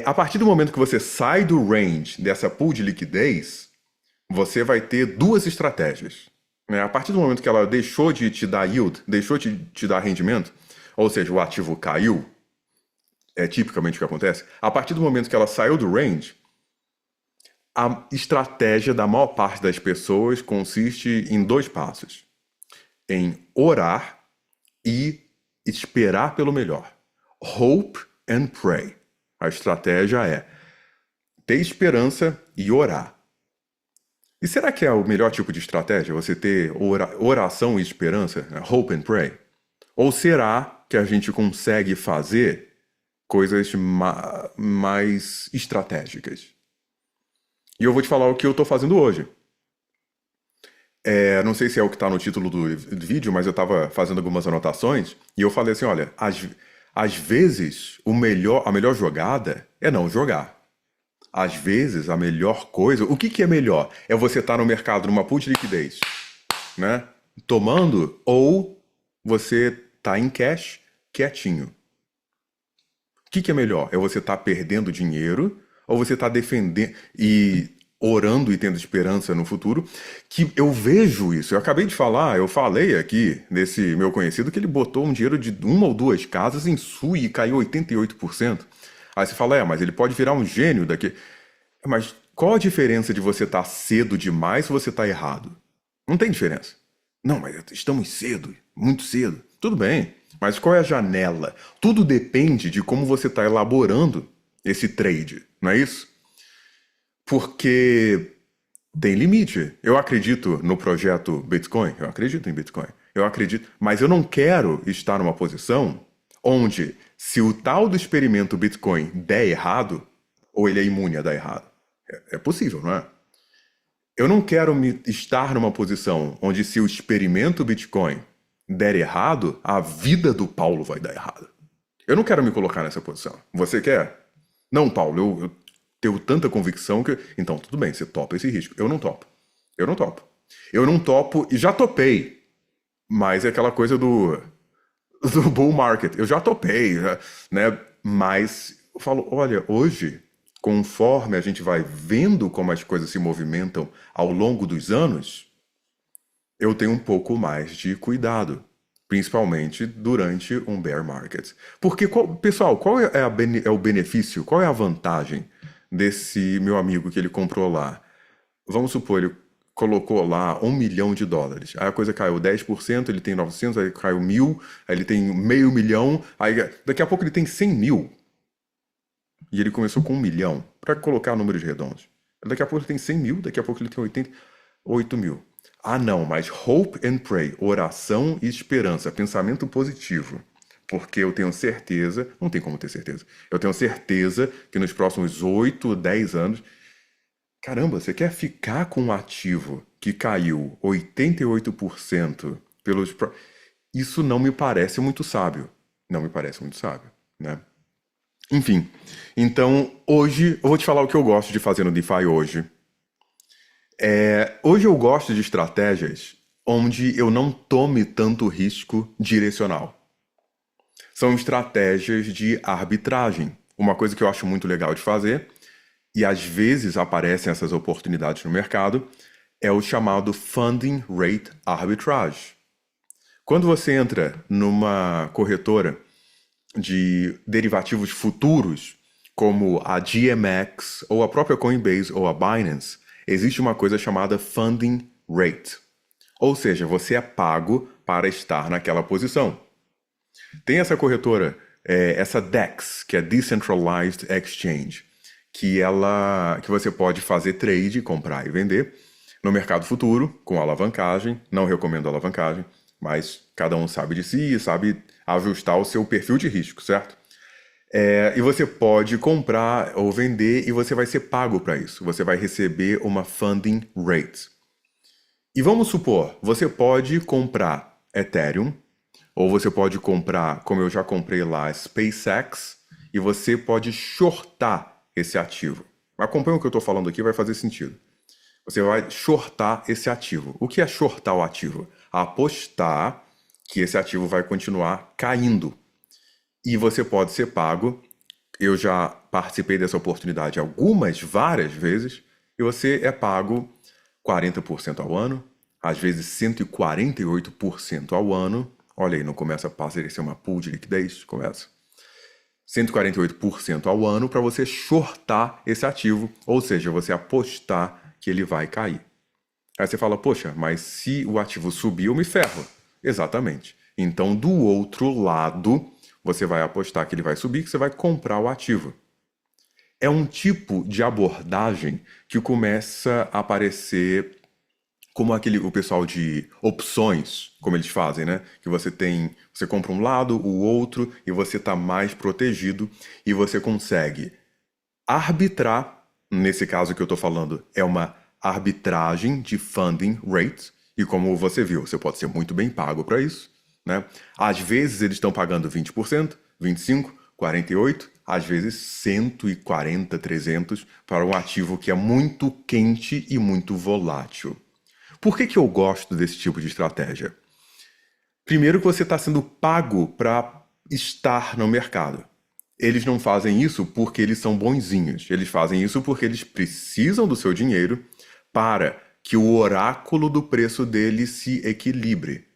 a partir do momento que você sai do range dessa pool de liquidez, você vai ter duas estratégias. Né? A partir do momento que ela deixou de te dar yield, deixou de te dar rendimento, ou seja, o ativo caiu, é tipicamente o que acontece, a partir do momento que ela saiu do range, a estratégia da maior parte das pessoas consiste em dois passos. Em orar e esperar pelo melhor. Hope and pray. A estratégia é ter esperança e orar. E será que é o melhor tipo de estratégia? Você ter oração e esperança? Hope and pray? Ou será que a gente consegue fazer coisas mais estratégicas? E eu vou te falar o que eu estou fazendo hoje. Não sei se é o que está no título do vídeo, mas eu estava fazendo algumas anotações e eu falei assim, olha, às vezes a melhor jogada é não jogar. Às vezes a melhor coisa, o que é melhor? É você estar no mercado numa pool de liquidez, né? Tomando, ou você tá em cash, quietinho. O que é melhor? É você estar perdendo dinheiro ou você estar defendendo e orando e tendo esperança no futuro? Que eu vejo isso. Eu acabei de falar, eu falei aqui desse meu conhecido que ele botou um dinheiro de uma ou duas casas em Sui e caiu 88%. Aí você fala, mas ele pode virar um gênio daqui. Mas qual a diferença de você estar cedo demais se você está errado? Não tem diferença. Não, mas estamos cedo, muito cedo. Tudo bem, mas qual é a janela? Tudo depende de como você está elaborando esse trade, não é isso? Porque tem limite. Eu acredito no projeto Bitcoin, eu acredito em Bitcoin, eu acredito, mas eu não quero estar numa posição onde, se o tal do experimento Bitcoin der errado, ou ele é imune a dar errado. É possível, não é? Eu não quero estar numa posição onde, se o experimento Bitcoin der errado, a vida do Paulo vai dar errado. Eu não quero me colocar nessa posição. Você quer? Não, Paulo, eu tenho tanta convicção que... Então, tudo bem, você topa esse risco. Eu não topo. Eu não topo. Eu não topo e já topei. Mas é aquela coisa do bull market. Eu já topei, né? Mas eu falo, olha, hoje, conforme a gente vai vendo como as coisas se movimentam ao longo dos anos, eu tenho um pouco mais de cuidado, principalmente durante um bear market. Porque, pessoal, qual é o benefício, qual é a vantagem desse meu amigo que ele comprou lá? Vamos supor, ele colocou lá $1 milhão. Aí a coisa caiu 10%, ele tem 900, aí caiu 1.000, aí ele tem meio milhão, aí daqui a pouco ele tem 100 mil. E ele começou com 1 milhão, para colocar números redondos. Daqui a pouco ele tem 100 mil, daqui a pouco ele tem 88 mil. Ah, não, mas hope and pray, oração e esperança, pensamento positivo. Porque eu tenho certeza, não tem como ter certeza, eu tenho certeza que nos próximos 8, 10 anos, caramba, você quer ficar com um ativo que caiu 88% pelos... Isso não me parece muito sábio. Não me parece muito sábio, né? Enfim, então hoje eu vou te falar o que eu gosto de fazer no DeFi hoje. Hoje eu gosto de estratégias onde eu não tome tanto risco direcional. São estratégias de arbitragem. Uma coisa que eu acho muito legal de fazer, e às vezes aparecem essas oportunidades no mercado, é o chamado Funding Rate Arbitrage. Quando você entra numa corretora de derivativos futuros, como a GMX, ou a própria Coinbase, ou a Binance, existe uma coisa chamada Funding Rate. Ou seja, você é pago para estar naquela posição. Tem essa corretora, essa DEX, que é Decentralized Exchange, que você pode fazer trade, comprar e vender no mercado futuro, com alavancagem. Não recomendo alavancagem, mas cada um sabe de si e sabe ajustar o seu perfil de risco, certo? E você pode comprar ou vender e você vai ser pago para isso. Você vai receber uma funding rate. E vamos supor, você pode comprar Ethereum, ou você pode comprar, como eu já comprei lá, SpaceX, e você pode shortar esse ativo. Acompanha o que eu estou falando aqui, vai fazer sentido. Você vai shortar esse ativo. O que é shortar o ativo? Apostar que esse ativo vai continuar caindo. E você pode ser pago. Eu já participei dessa oportunidade várias vezes, e você é pago 40% ao ano, às vezes 148% ao ano. Olha aí, não começa a parecer uma pool de liquidez? Começa. 148% ao ano para você shortar esse ativo, ou seja, você apostar que ele vai cair. Aí você fala, poxa, mas se o ativo subir, eu me ferro. Exatamente. Então, do outro lado, você vai apostar que ele vai subir, que você vai comprar o ativo. É um tipo de abordagem que começa a aparecer como o pessoal de opções, como eles fazem, né? Que você compra um lado, o outro, e você está mais protegido, e você consegue arbitrar. Nesse caso que eu estou falando, é uma arbitragem de funding rate, e como você viu, você pode ser muito bem pago para isso, né? Às vezes eles estão pagando 20%, 25%, 48%, às vezes 140%, 300% para um ativo que é muito quente e muito volátil. Por que eu gosto desse tipo de estratégia? Primeiro que você está sendo pago para estar no mercado. Eles não fazem isso porque eles são bonzinhos. Eles fazem isso porque eles precisam do seu dinheiro para que o oráculo do preço deles se equilibre.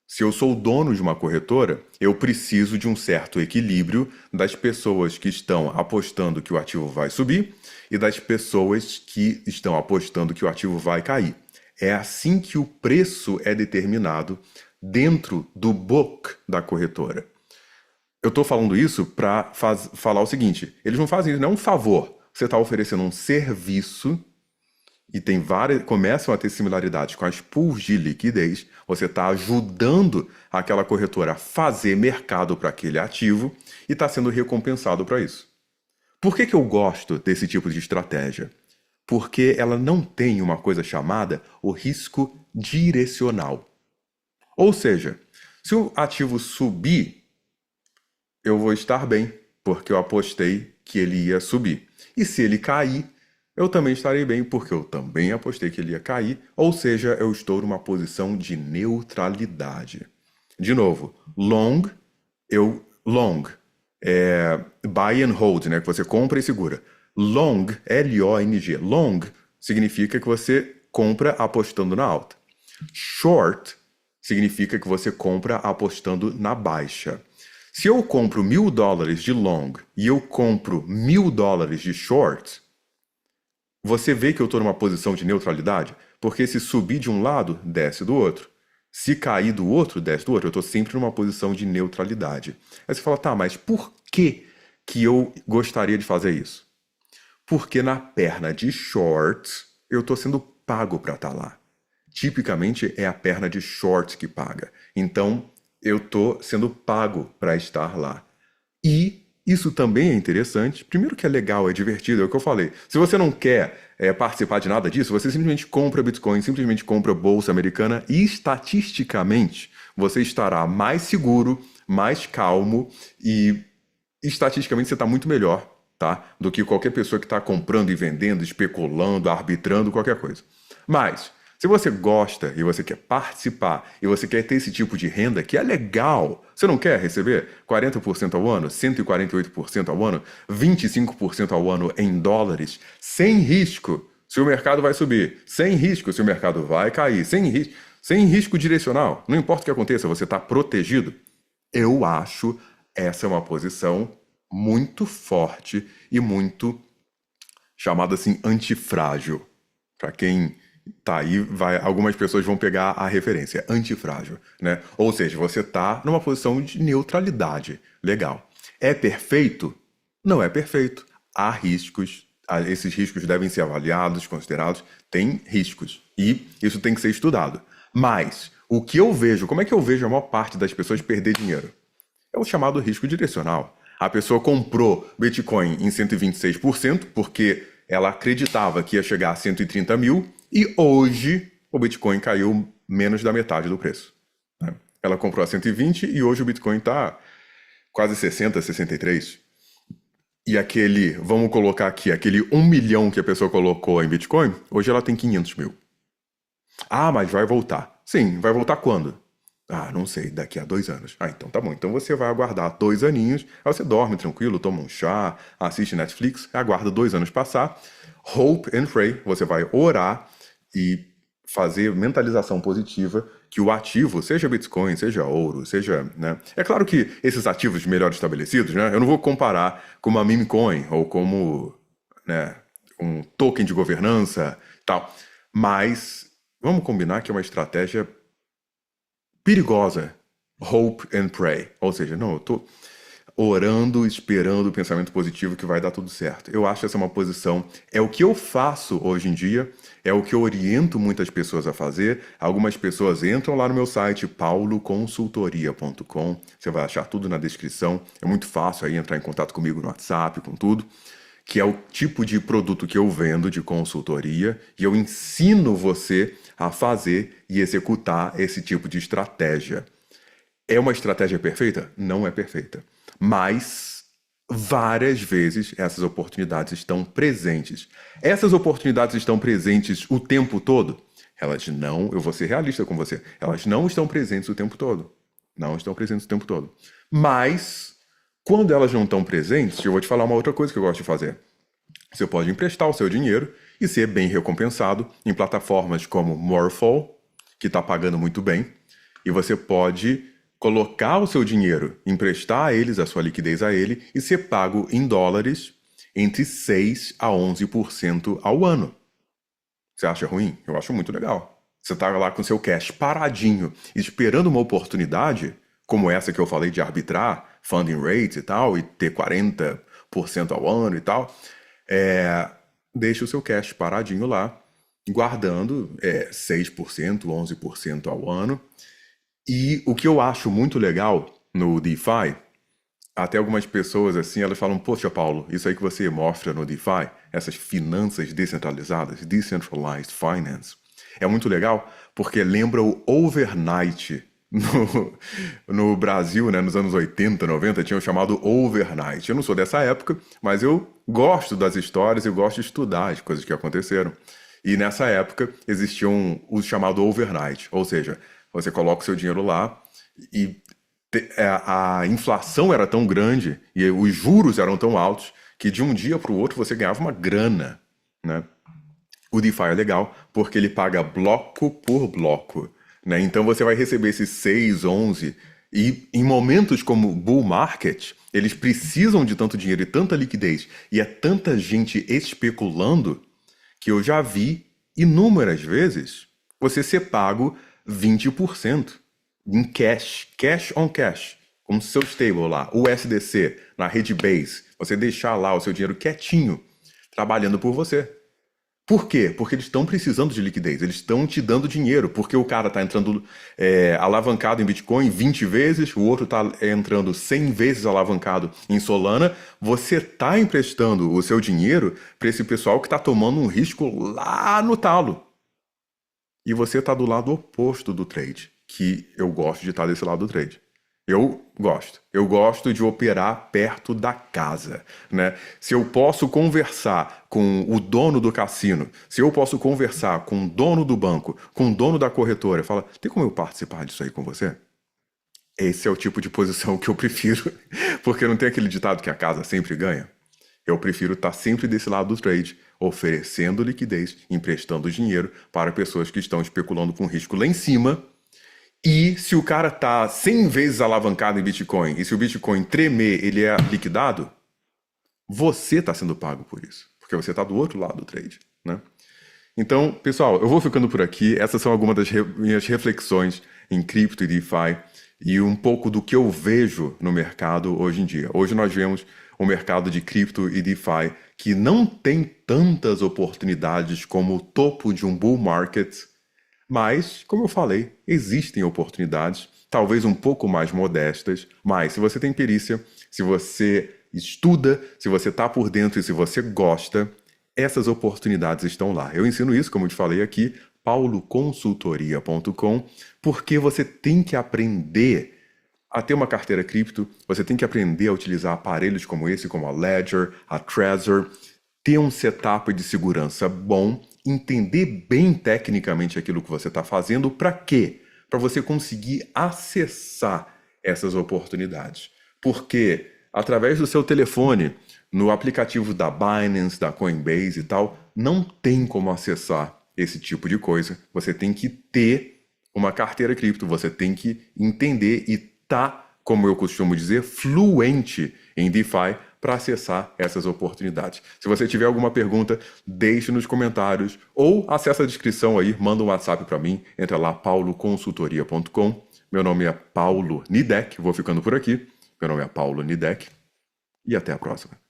Se eu sou o dono de uma corretora, eu preciso de um certo equilíbrio das pessoas que estão apostando que o ativo vai subir e das pessoas que estão apostando que o ativo vai cair. É assim que o preço é determinado dentro do book da corretora. Eu estou falando isso para falar o seguinte: eles não fazem isso, não é um favor. Você está oferecendo um serviço e começam a ter similaridades com as pools de liquidez. Você está ajudando aquela corretora a fazer mercado para aquele ativo e está sendo recompensado para isso. Por que eu gosto desse tipo de estratégia? Porque ela não tem uma coisa chamada o risco direcional. Ou seja, se o ativo subir, eu vou estar bem, porque eu apostei que ele ia subir. E se ele cair, eu também estarei bem, porque eu também apostei que ele ia cair, ou seja, eu estou numa posição de neutralidade. De novo, long é buy and hold, né, que você compra e segura. Long, L-O-N-G, long significa que você compra apostando na alta. Short significa que você compra apostando na baixa. Se eu compro $1.000 de long e eu compro $1.000 de short, você vê que eu estou numa posição de neutralidade? Porque se subir de um lado, desce do outro. Se cair do outro, desce do outro. Eu estou sempre numa posição de neutralidade. Aí você fala, tá, mas por que eu gostaria de fazer isso? Porque na perna de short, eu estou sendo pago para estar lá. Tipicamente é a perna de short que paga. Então, eu estou sendo pago para estar lá. E isso também é interessante. Primeiro que é legal, é divertido, é o que eu falei. Se você não quer participar de nada disso, você simplesmente compra Bitcoin, simplesmente compra Bolsa Americana e, estatisticamente, você estará mais seguro, mais calmo e, estatisticamente, você está muito melhor, tá? Do que qualquer pessoa que está comprando e vendendo, especulando, arbitrando, qualquer coisa. Mas, Se você gosta e você quer participar e você quer ter esse tipo de renda que é legal, você não quer receber 40% ao ano, 148% ao ano, 25% ao ano em dólares, sem risco se o mercado vai subir, sem risco se o mercado vai cair, sem risco direcional, não importa o que aconteça, você está protegido. Eu acho essa é uma posição muito forte e muito chamada assim antifrágil. Para quem tá aí, algumas pessoas vão pegar a referência, antifrágil, né? Ou seja, você tá numa posição de neutralidade. Legal. É perfeito? Não é perfeito. Há riscos, esses riscos devem ser avaliados, considerados, tem riscos. E isso tem que ser estudado. Mas o que eu vejo, como é que eu vejo a maior parte das pessoas perder dinheiro? É o chamado risco direcional. A pessoa comprou Bitcoin em 126% porque ela acreditava que ia chegar a 130 mil e hoje o Bitcoin caiu menos da metade do preço. Né? Ela comprou a 120 e hoje o Bitcoin está quase 60, 63. E aquele, vamos colocar aqui, aquele 1 milhão que a pessoa colocou em Bitcoin, hoje ela tem 500 mil. Ah, mas vai voltar. Sim, vai voltar quando? Ah, não sei, daqui a 2 anos. Ah, então tá bom. Então você vai aguardar 2 aninhos, aí você dorme tranquilo, toma um chá, assiste Netflix, aguarda 2 anos passar. Hope and pray, você vai orar e fazer mentalização positiva que o ativo, seja Bitcoin, seja ouro, seja, né? É claro que esses ativos melhor estabelecidos, né? Eu não vou comparar com uma meme coin ou como, né, um token de governança, tal. Mas vamos combinar que é uma estratégia perigosa. Hope and pray. Ou seja, não, eu tô orando, esperando o pensamento positivo que vai dar tudo certo. Eu acho essa uma posição, é o que eu faço hoje em dia, é o que eu oriento muitas pessoas a fazer. Algumas pessoas entram lá no meu site, pauloconsultoria.com, você vai achar tudo na descrição, é muito fácil aí entrar em contato comigo no WhatsApp, com tudo, que é o tipo de produto que eu vendo de consultoria, e eu ensino você a fazer e executar esse tipo de estratégia. É uma estratégia perfeita? Não é perfeita. Mas várias vezes essas oportunidades estão presentes. Essas oportunidades estão presentes o tempo todo? Elas não, eu vou ser realista com você, elas não estão presentes o tempo todo. Não estão presentes o tempo todo. Mas, quando elas não estão presentes, eu vou te falar uma outra coisa que eu gosto de fazer. Você pode emprestar o seu dinheiro e ser bem recompensado em plataformas como Morphle, que está pagando muito bem, e você pode colocar o seu dinheiro, emprestar a eles, a sua liquidez a ele, e ser pago em dólares entre 6 a 11% ao ano. Você acha ruim? Eu acho muito legal. Você está lá com seu cash paradinho, esperando uma oportunidade, como essa que eu falei de arbitrar, funding rates e tal, e ter 40% ao ano e tal, deixa o seu cash paradinho lá, guardando 6%, 11% ao ano. E o que eu acho muito legal no DeFi, até algumas pessoas assim, elas falam, poxa, Paulo, isso aí que você mostra no DeFi, essas finanças descentralizadas, Decentralized Finance, é muito legal porque lembra o overnight. No Brasil, né, nos anos 80, 90, tinham chamado overnight. Eu não sou dessa época, mas eu gosto das histórias, eu gosto de estudar as coisas que aconteceram. E nessa época existia o chamado overnight, ou seja, você coloca o seu dinheiro lá e a inflação era tão grande e os juros eram tão altos que de um dia para o outro você ganhava uma grana, né? O DeFi é legal porque ele paga bloco por bloco, né? Então você vai receber esses 6, 11 e em momentos como bull market, eles precisam de tanto dinheiro e tanta liquidez e é tanta gente especulando que eu já vi inúmeras vezes você ser pago 20% em cash, cash on cash, como seu stable lá, o USDC, na rede Base, você deixar lá o seu dinheiro quietinho, trabalhando por você. Por quê? Porque eles estão precisando de liquidez, eles estão te dando dinheiro, porque o cara está entrando alavancado em Bitcoin 20 vezes, o outro está entrando 100 vezes alavancado em Solana, você está emprestando o seu dinheiro para esse pessoal que está tomando um risco lá no talo. E você está do lado oposto do trade, que eu gosto de estar desse lado do trade. Eu gosto. Eu gosto de operar perto da casa, né? Se eu posso conversar com o dono do cassino, se eu posso conversar com o dono do banco, com o dono da corretora, fala, tem como eu participar disso aí com você? Esse é o tipo de posição que eu prefiro, porque não tem aquele ditado que a casa sempre ganha. Eu prefiro estar sempre desse lado do trade, oferecendo liquidez, emprestando dinheiro para pessoas que estão especulando com risco lá em cima. E se o cara tá 100 vezes alavancado em Bitcoin, e se o Bitcoin tremer, ele é liquidado, você está sendo pago por isso, porque você está do outro lado do trade, né? Então, pessoal, eu vou ficando por aqui. Essas são algumas das minhas reflexões em cripto e DeFi e um pouco do que eu vejo no mercado hoje em dia. Hoje nós vemos um mercado de cripto e DeFi que não tem tantas oportunidades como o topo de um bull market, mas, como eu falei, existem oportunidades, talvez um pouco mais modestas, mas se você tem perícia, se você estuda, se você está por dentro e se você gosta, essas oportunidades estão lá. Eu ensino isso, como eu te falei aqui, pauloconsultoria.com, porque você tem que aprender a ter uma carteira cripto, você tem que aprender a utilizar aparelhos como esse, como a Ledger, a Trezor, ter um setup de segurança bom, entender bem tecnicamente aquilo que você está fazendo, para quê? Para você conseguir acessar essas oportunidades. Porque através do seu telefone, no aplicativo da Binance, da Coinbase e tal, não tem como acessar esse tipo de coisa. Você tem que ter uma carteira cripto, você tem que entender e tá, como eu costumo dizer, fluente em DeFi para acessar essas oportunidades. Se você tiver alguma pergunta, deixe nos comentários ou acessa a descrição aí, manda um WhatsApp para mim, entra lá, pauloconsultoria.com. Meu nome é Paulo Nidek, vou ficando por aqui. Meu nome é Paulo Nidek e até a próxima.